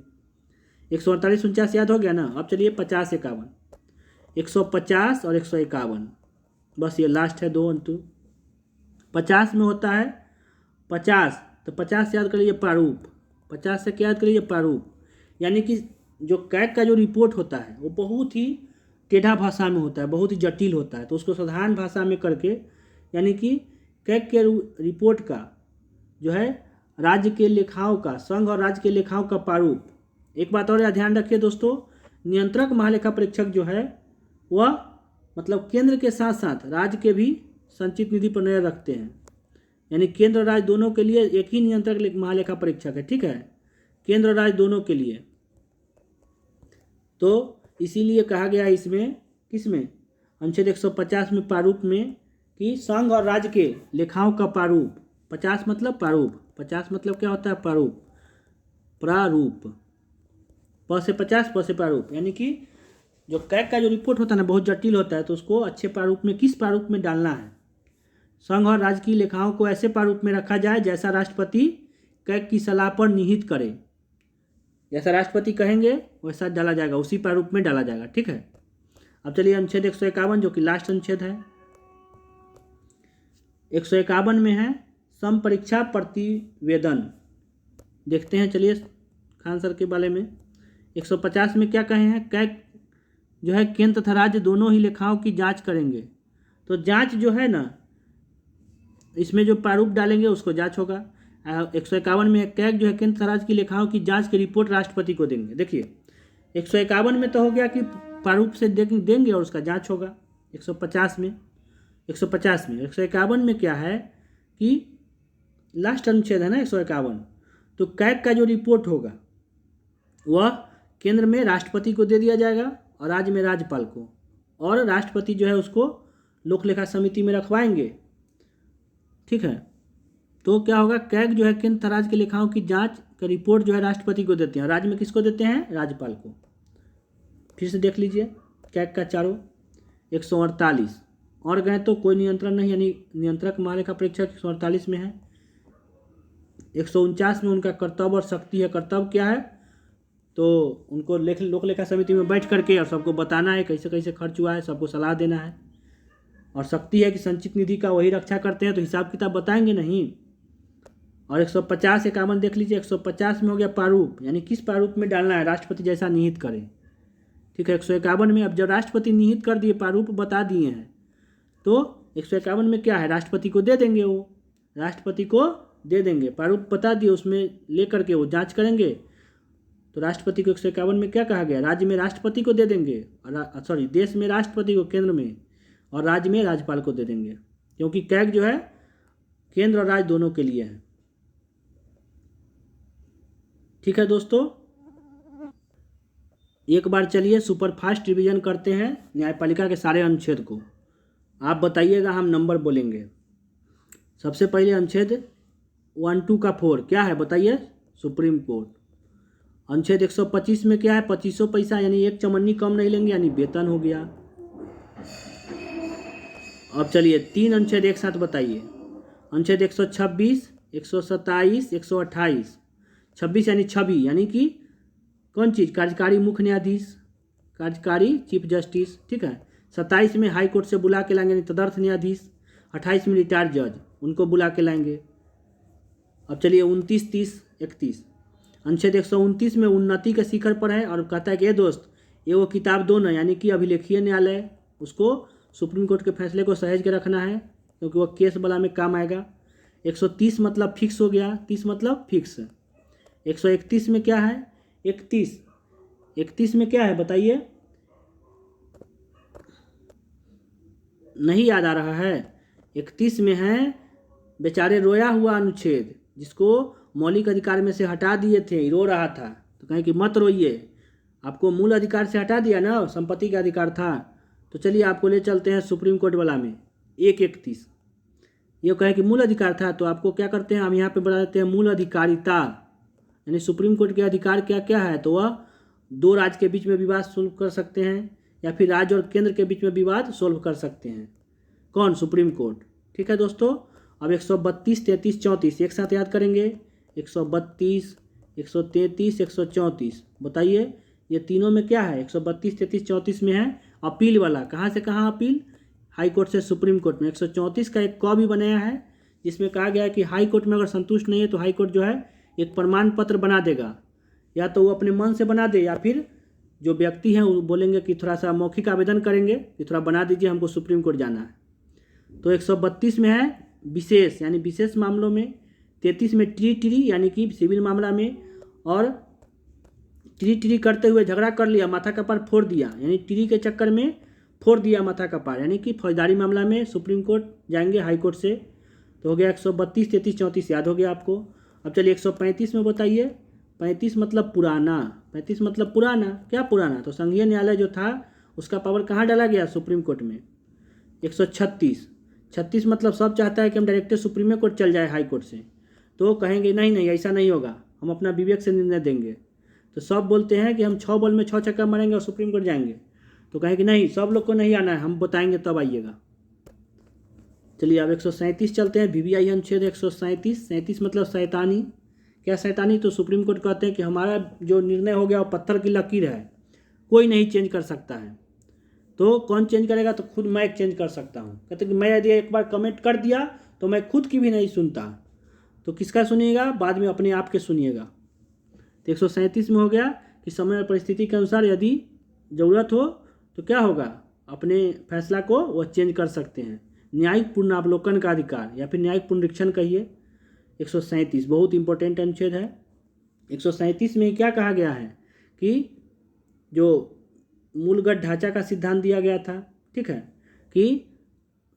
148 49 याद हो गया ना। अब चलिए 50 51, 150 और 151, बस ये लास्ट है 2 अंतु। 50 में होता है 50, तो 50 से याद करिए प्रारूप। 50 से क्या याद करिए? प्रारूप। यानी कि जो कैग का जो रिपोर्ट होता है वो बहुत ही टेढ़ा भाषा में होता है, बहुत ही जटिल होता है। तो उसको साधारण भाषा में करके, यानी कि कैग के रिपोर्ट का जो है राज्य के लेखाओं का, संघ और राज्य के लेखाओं का प्रारूप। एक बात और ध्यान रखिए दोस्तों, नियंत्रक महालेखा परीक्षक जो है वह मतलब केंद्र के साथ साथ राज्य के भी संचित निधि पर नजर रखते हैं। यानी केंद्र और राज्य दोनों के लिए एक ही नियंत्रक महालेखा परीक्षक है, ठीक है, केंद्र और राज्य दोनों के लिए। तो इसीलिए कहा गया है इसमें, किसमें? अनुच्छेद 150 में प्रारूप में कि संघ और राज्य के लेखाओं का प्रारूप। 50 मतलब प्रारूप, 50 मतलब क्या होता है? प्रारूप। प्रारूप, प से 50, प से प्रारूप। यानी कि जो कैग का जो रिपोर्ट होता है ना बहुत जटिल होता है, तो उसको अच्छे प्रारूप में, किस प्रारूप में डालना है? संघ और राज्य की लेखाओं को ऐसे प्रारूप में रखा जाए जैसा राष्ट्रपति कैग की सलाह पर निहित करे। जैसा राष्ट्रपति कहेंगे वैसा डाला जाएगा, उसी प्रारूप में डाला जाएगा, ठीक है। अब चलिए अनुच्छेद 151 जो कि लास्ट अनुच्छेद है। 151 में है समपरीक्षा प्रतिवेदन। देखते हैं, चलिए खान सर के बारे में। 150 में क्या कहे हैं? कैग जो है केंद्र तथा राज्य दोनों ही लेखाओं की जांच करेंगे। तो जांच जो है ना, इसमें जो प्रारूप डालेंगे उसको जांच होगा। 151 में कैग जो है केंद्र तथा राज्य की लेखाओं की जांच की रिपोर्ट राष्ट्रपति को देंगे। देखिए 151 में तो हो गया कि प्रारूप से देंगे और उसका जांच होगा। 150 में 151 में क्या है कि लास्ट अनुच्छेद है ना 151, तो कैग का जो रिपोर्ट होगा वह केंद्र में राष्ट्रपति को दे दिया जाएगा और राज्य में राज्यपाल को, और राष्ट्रपति जो है उसको लोक लेखा समिति में रखवाएंगे, ठीक है। तो क्या होगा? कैग जो है केंद्र तथा राज्य के लेखाओं की जांच का रिपोर्ट जो है राष्ट्रपति को देते हैं, राज्य में किसको देते हैं? राज्यपाल को। फिर से देख लीजिए कैग का चारों। 148 और गए तो कोई नियंत्रण नहीं, यानी नियंत्रक महालेखा परीक्षक 148 में है। 149 में उनका कर्तव्य और शक्ति है। कर्तव्य क्या है? तो उनको लोक लेखा समिति में बैठ करके और सबको बताना है कैसे कैसे खर्च हुआ है, सबको सलाह देना है। और शक्ति है कि संचित निधि का वही रक्षा करते हैं, तो हिसाब किताब बताएंगे नहीं। और 150 51 देख लीजिए। 150 में हो गया प्रारूप, यानी किस प्रारूप में डालना है, राष्ट्रपति जैसा निहित करें। ठीक है। 151 में अब जब राष्ट्रपति निहित कर दिए, प्रारूप बता दिए हैं, तो 151 में क्या है, राष्ट्रपति को दे देंगे, वो राष्ट्रपति को दे देंगे। प्रारूप बता दिए, उसमें ले करके वो जांच करेंगे। तो राष्ट्रपति को 151 में क्या कहा गया, राज्य में राष्ट्रपति को दे देंगे, और देश में राष्ट्रपति को केंद्र में, और राज्य में राज्यपाल को दे देंगे, क्योंकि कैग जो है केंद्र और राज्य दोनों के लिए है। ठीक है दोस्तों, एक बार चलिए सुपरफास्ट रिवीजन करते हैं न्यायपालिका के सारे अनुच्छेद को। आप बताइएगा, हम नंबर बोलेंगे। सबसे पहले अनुच्छेद 1 2 का 4 क्या है बताइए, सुप्रीम कोर्ट। अनुच्छेद 125 में क्या है, 2500 पैसा, यानी 1 चमन्नी कम नहीं लेंगे, यानी वेतन हो गया। अब चलिए 3 अनुच्छेद एक साथ बताइए। अनुच्छेद 126, 127, 128। 26 यानी छवि, यानी कि कौन चीज़, कार्यकारी मुख्य न्यायाधीश, कार्यकारी चीफ जस्टिस। ठीक है। 27 में हाई कोर्ट से बुला के लाएंगे, यानी तदर्थ न्यायाधीश। 28 में रिटायर्ड जज, उनको बुला के लाएंगे। अब चलिए 29, 30, 31। अनुच्छेद 129 में उन्नति के शिखर पर है, और कहता है कि ये दोस्त, ये वो किताब दो ना, यानी कि अभिलेखीय न्यायालय, उसको सुप्रीम कोर्ट के फैसले को सहेज के रखना है, क्योंकि वो केस वाला में काम आएगा। 130 मतलब फिक्स हो गया, 30 मतलब फिक्स। 131 में क्या है, 31 में क्या है बताइए, नहीं याद आ रहा है। 31 में है बेचारे रोया हुआ अनुच्छेद, जिसको मौलिक अधिकार में से हटा दिए थे, रो रहा था, तो कहें कि मत रोइए, आपको मूल अधिकार से हटा दिया ना, संपत्ति का अधिकार था। तो चलिए आपको ले चलते हैं सुप्रीम कोर्ट वाला में। 131 ये कहे कि मूल अधिकार था, तो आपको क्या करते हैं, हम यहाँ पे बढ़ा देते हैं मूल अधिकारिता, यानी सुप्रीम कोर्ट के अधिकार क्या क्या है, तो वह 2 राज्य के बीच में विवाद सोल्व कर सकते हैं, या फिर राज्य और केंद्र के बीच में विवाद सोल्व कर सकते हैं। कौन, सुप्रीम कोर्ट। ठीक है दोस्तों। अब 132, 33, 34 एक साथ याद करेंगे। 132, 133, 134 बताइए, ये तीनों में क्या है, 132, 33, 34 में है अपील वाला। कहाँ से कहाँ अपील, हाई कोर्ट से सुप्रीम कोर्ट में। 134 का एक कॉ भी बनाया है, जिसमें कहा गया है कि हाई कोर्ट में अगर संतुष्ट नहीं है, तो हाई कोर्ट जो है एक प्रमाण पत्र बना देगा, या तो वो अपने मन से बना दे, या फिर जो व्यक्ति हैं वो बोलेंगे कि थोड़ा सा मौखिक आवेदन करेंगे कि थोड़ा बना दीजिए, हमको सुप्रीम कोर्ट जाना है। तो 132 में है विशेष, यानी विशेष मामलों में। 33 में ट्री यानी कि सिविल मामला में, और ट्री करते हुए झगड़ा कर लिया, माथा कपार फोड़ दिया, यानी ट्री के चक्कर में फोड़ दिया माथा कपार, यानी कि फौजदारी मामला में सुप्रीम कोर्ट जाएंगे हाई कोर्ट से। तो हो गया 132, 33, 34 याद हो गया आपको। अब चलिए 135 में बताइए। 35 मतलब पुराना। 35 मतलब पुराना, क्या पुराना, तो संघीय न्यायालय जो था उसका पावर कहाँ डाला गया, सुप्रीम कोर्ट में। 136 मतलब सब चाहता है कि हम डायरेक्ट सुप्रीम कोर्ट चल जाए हाई कोर्ट से, तो कहेंगे नहीं नहीं ऐसा नहीं होगा, हम अपना विवेक से निर्णय देंगे। तो सब बोलते हैं कि हम 6 बॉल में 6 छक्का मारेंगे और सुप्रीम कोर्ट जाएंगे, तो कहेंगे नहीं, सब लोग को नहीं आना है, हम बताएंगे तब आइएगा। चलिए अब 137 चलते हैं। VVI अनुच्छेद 137। 37 मतलब शैतानी। क्या शैतानी, तो सुप्रीम कोर्ट कहते हैं कि हमारा जो निर्णय हो गया वो पत्थर की लकीर है, कोई नहीं चेंज कर सकता है। तो कौन चेंज करेगा, तो खुद मैं चेंज कर सकता हूँ। कहते हैं कि मैं यदि एक बार कमेंट कर दिया तो मैं खुद की भी नहीं सुनता, तो किसका सुनिएगा, बाद में अपने आप के सुनिएगा। तो 137 में हो गया कि समय और परिस्थिति के अनुसार यदि ज़रूरत हो तो क्या होगा, अपने फैसला को वह चेंज कर सकते हैं। न्यायिक पुनरावलोकन का अधिकार, या फिर न्यायिक पुनरीक्षण कहिए। 137 बहुत इंपॉर्टेंट अनुच्छेद है। 137 में क्या कहा गया है कि जो मूलगत ढांचा का सिद्धांत दिया गया था, ठीक है, कि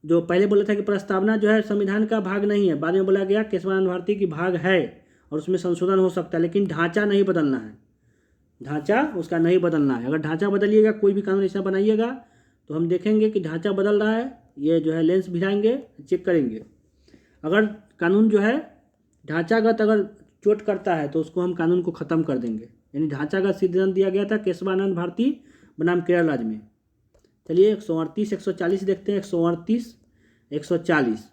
जो पहले बोला था कि प्रस्तावना जो है संविधान का भाग नहीं है, बाद में बोला गया केशवानंद भारती की भाग है और उसमें संशोधन हो सकता है, लेकिन ढांचा नहीं बदलना है, ढांचा उसका नहीं बदलना है। अगर ढांचा बदलिएगा, कोई भी कानून ऐसा बनाइएगा, तो हम देखेंगे कि ढांचा बदल रहा है, ये जो है लेंस भिड़ाएंगे, चेक करेंगे। अगर कानून जो है ढांचागत अगर चोट करता है तो उसको हम कानून को ख़त्म कर देंगे। यानी ढांचागत सिद्धांत दिया गया था केशवानंद भारती बनाम केरल राज्य में। चलिए 138, 140 देखते हैं। 138, 140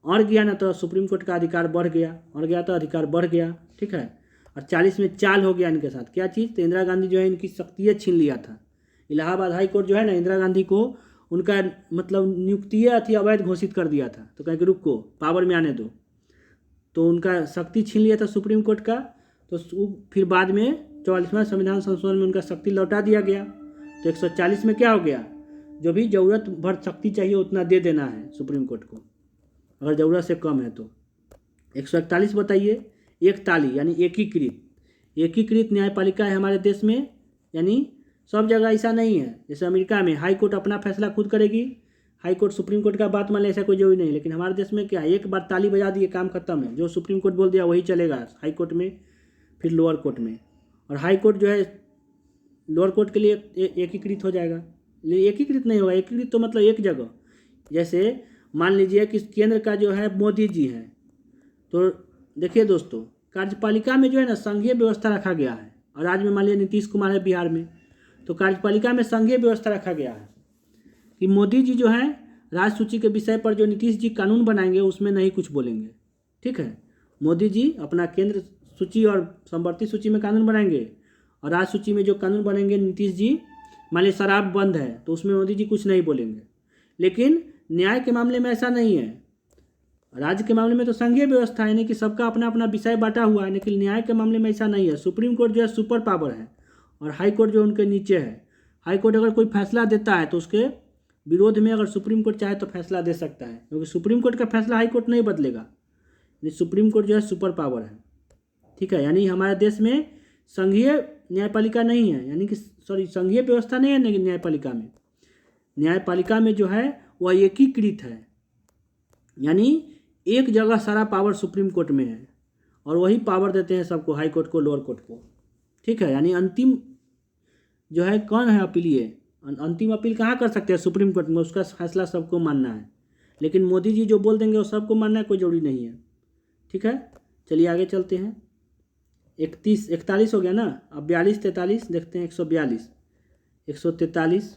और गया ना तो सुप्रीम कोर्ट का अधिकार बढ़ गया, और गया तो अधिकार बढ़ गया, ठीक है। और 40 में चाल हो गया इनके साथ। क्या चीज़? तो इंदिरा गांधी जो है इनकी शक्तियाँ छीन लिया था। इलाहाबाद हाई कोर्ट जो है ना, इंदिरा गांधी को उनका मतलब नियुक्तियाँ थी अवैध घोषित कर दिया था। तो कहे कि रुको, पावर में आने दो। तो उनका शक्ति छीन लिया था सुप्रीम कोर्ट का। तो फिर बाद में 44वां संविधान संशोधन में उनका शक्ति लौटा दिया गया। तो 140 में क्या हो गया? जो भी ज़रूरत भर शक्ति चाहिए उतना दे देना है सुप्रीम कोर्ट को, अगर ज़रूरत से कम है तो। 141 बताइए, एक ताली यानी एकीकृत न्यायपालिका है हमारे देश में। यानी सब जगह ऐसा नहीं है, जैसे अमेरिका में हाई कोर्ट अपना फैसला खुद करेगी, हाई कोर्ट सुप्रीम कोर्ट का बात मान ले, ऐसा कोई जरूरी नहीं। लेकिन हमारे देश में क्या है, एक बार ताली बजा दिए काम खत्म है, जो सुप्रीम कोर्ट बोल दिया वही चलेगा हाई कोर्ट में, फिर लोअर कोर्ट में। और हाई कोर्ट जो है लोअर कोर्ट के लिए एकीकृत हो जाएगा। एकीकृत नहीं होगा, एकीकृत तो मतलब एक जगह। जैसे मान लीजिए कि केंद्र का जो है मोदी जी हैं, तो देखिए दोस्तों, कार्यपालिका में जो है ना संघीय व्यवस्था रखा गया है। और राज्य में मान लीजिए नीतीश कुमार है बिहार में, तो कार्यपालिका में संघीय व्यवस्था रखा गया है कि मोदी जी जो है राज्य सूची के विषय पर जो नीतीश जी कानून बनाएंगे उसमें नहीं कुछ बोलेंगे। ठीक है, मोदी जी अपना केंद्र सूची और समवर्ती सूची में कानून बनाएंगे, और राज्य सूची में जो कानून बनेंगे नीतीश जी, मान लीजिए शराब बंद है तो उसमें मोदी जी कुछ नहीं बोलेंगे। लेकिन न्याय के मामले में ऐसा नहीं है। राज्य के मामले में तो संघीय व्यवस्था है, यानी कि सबका अपना अपना विषय बांटा हुआ है। लेकिन न्याय के मामले में ऐसा नहीं है। सुप्रीम कोर्ट जो है सुपर पावर है और हाई कोर्ट जो उनके नीचे है। हाई कोर्ट अगर कोई फैसला देता है तो उसके विरोध में अगर सुप्रीम कोर्ट चाहे तो फैसला दे सकता है, क्योंकि सुप्रीम कोर्ट का फैसला हाई कोर्ट नहीं बदलेगा। यानी सुप्रीम कोर्ट जो है सुपर पावर है। ठीक है, यानी हमारे देश में संघीय न्यायपालिका नहीं है, यानी कि संघीय व्यवस्था नहीं है न्यायपालिका में। न्यायपालिका में जो है वह एकीकृत है, यानी एक जगह सारा पावर सुप्रीम कोर्ट में है और वही पावर देते हैं सबको, हाई कोर्ट को, लोअर कोर्ट को। ठीक है, यानी अंतिम जो है कौन है अपीलीय, अंतिम अपील कहाँ कर सकते हैं? सुप्रीम कोर्ट में। उसका फैसला सबको मानना है। लेकिन मोदी जी जो बोल देंगे वो सबको मानना है, कोई जरूरी नहीं है। ठीक है, चलिए आगे चलते हैं। 41 हो गया ना, अब 42-43 देखते हैं। 142 143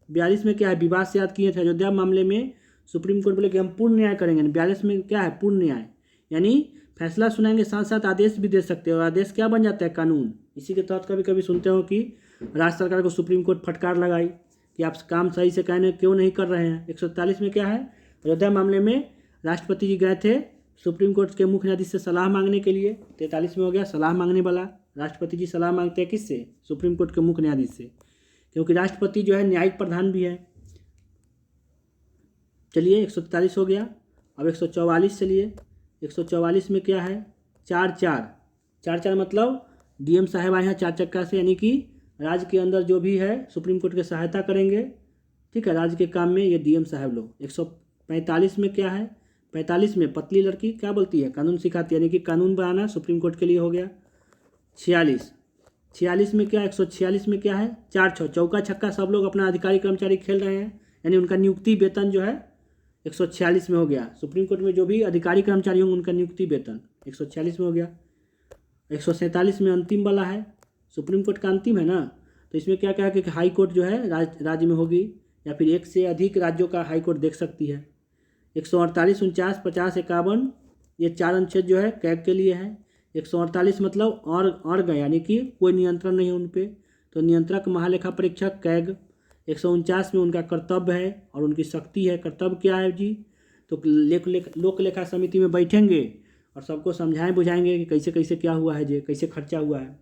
42 में क्या है? विवाद से याद किए थे अयोध्या मामले में सुप्रीम कोर्ट बोले कि हम पूर्ण न्याय करेंगे। 42 में क्या है? पूर्ण न्याय, यानी फैसला सुनाएंगे साथ साथ आदेश भी दे सकते हैं, और आदेश क्या बन जाता है? कानून। इसी के तहत कभी कभी सुनते हो कि राज्य सरकार को सुप्रीम कोर्ट फटकार लगाई कि आप काम सही से क्यों नहीं कर रहे हैं। 143 में क्या है? अयोध्या मामले में राष्ट्रपति जी गए थे सुप्रीम कोर्ट के मुख्य न्यायाधीश से सलाह मांगने के लिए। 43 में हो गया सलाह मांगने वाला। राष्ट्रपति जी सलाह मांगते हैं किससे? सुप्रीम कोर्ट के मुख्य न्यायाधीश से, क्योंकि राष्ट्रपति जो है न्यायिक प्रधान भी है। चलिए 143 हो गया। अब 144 चलिए। 144 में क्या है? 4-4 मतलब डीएम साहब आए हैं 4 चक्का से, यानी कि राज्य के अंदर जो भी है सुप्रीम कोर्ट की सहायता करेंगे। ठीक है, राज्य के काम में ये डीएम साहब लोग। 145 में क्या है? 45 में पतली लड़की क्या बोलती है? कानून सिखाती है, यानी कि कानून बनाना सुप्रीम कोर्ट के लिए हो गया। 46 में क्या? 146 में क्या है? 4-6 चौका छक्का सब लोग अपना अधिकारी कर्मचारी खेल रहे हैं, यानी उनका नियुक्ति वेतन जो है 146 में हो गया। सुप्रीम कोर्ट में जो भी अधिकारी कर्मचारी होंगे उनका नियुक्ति वेतन 146 में हो गया। 147 में अंतिम वाला है, सुप्रीम कोर्ट का अंतिम है ना, तो इसमें क्या क्या है कि हाई कोर्ट जो है राज्य में होगी, या फिर एक से अधिक राज्यों का हाई कोर्ट देख सकती है। 148, 49, 50, 51 ये 4 अनुच्छेद जो है कैग के लिए है। 148 मतलब और गए, यानी कि कोई नियंत्रण नहीं है उन पर, तो नियंत्रक महालेखा परीक्षक कैग। 149 में उनका कर्तव्य है और उनकी शक्ति है। कर्तव्य क्या है जी? तो लोक लेखा समिति में बैठेंगे और सबको समझाएं बुझाएंगे कि कैसे कैसे क्या हुआ है, जे कैसे खर्चा हुआ है,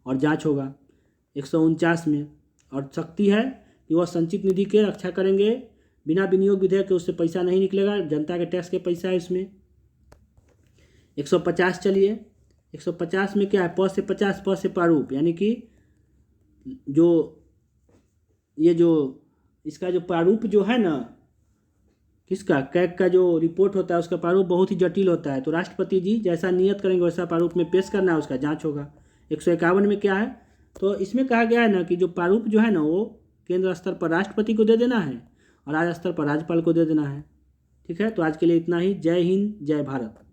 और जांच होगा। 149 में और शक्ति है कि वह संचित निधि के रक्षा करेंगे, बिना विनियोग विधेयक के उससे पैसा नहीं निकलेगा, जनता के टैक्स के पैसा है इसमें। 150 चलिए। 150 में क्या है? प से 50 प से प्रारूप, यानी कि इसका जो प्रारूप जो है ना, किसका? कैग का जो रिपोर्ट होता है उसका प्रारूप बहुत ही जटिल होता है, तो राष्ट्रपति जी जैसा नियत करेंगे वैसा प्रारूप में पेश करना है, उसका जांच होगा। 151 में क्या है? तो इसमें कहा गया है ना कि जो प्रारूप जो है ना वो केंद्र स्तर पर राष्ट्रपति को दे देना है और राज्य स्तर पर राज्यपाल को दे देना है। ठीक है, तो आज के लिए इतना ही। जय हिंद, जय भारत।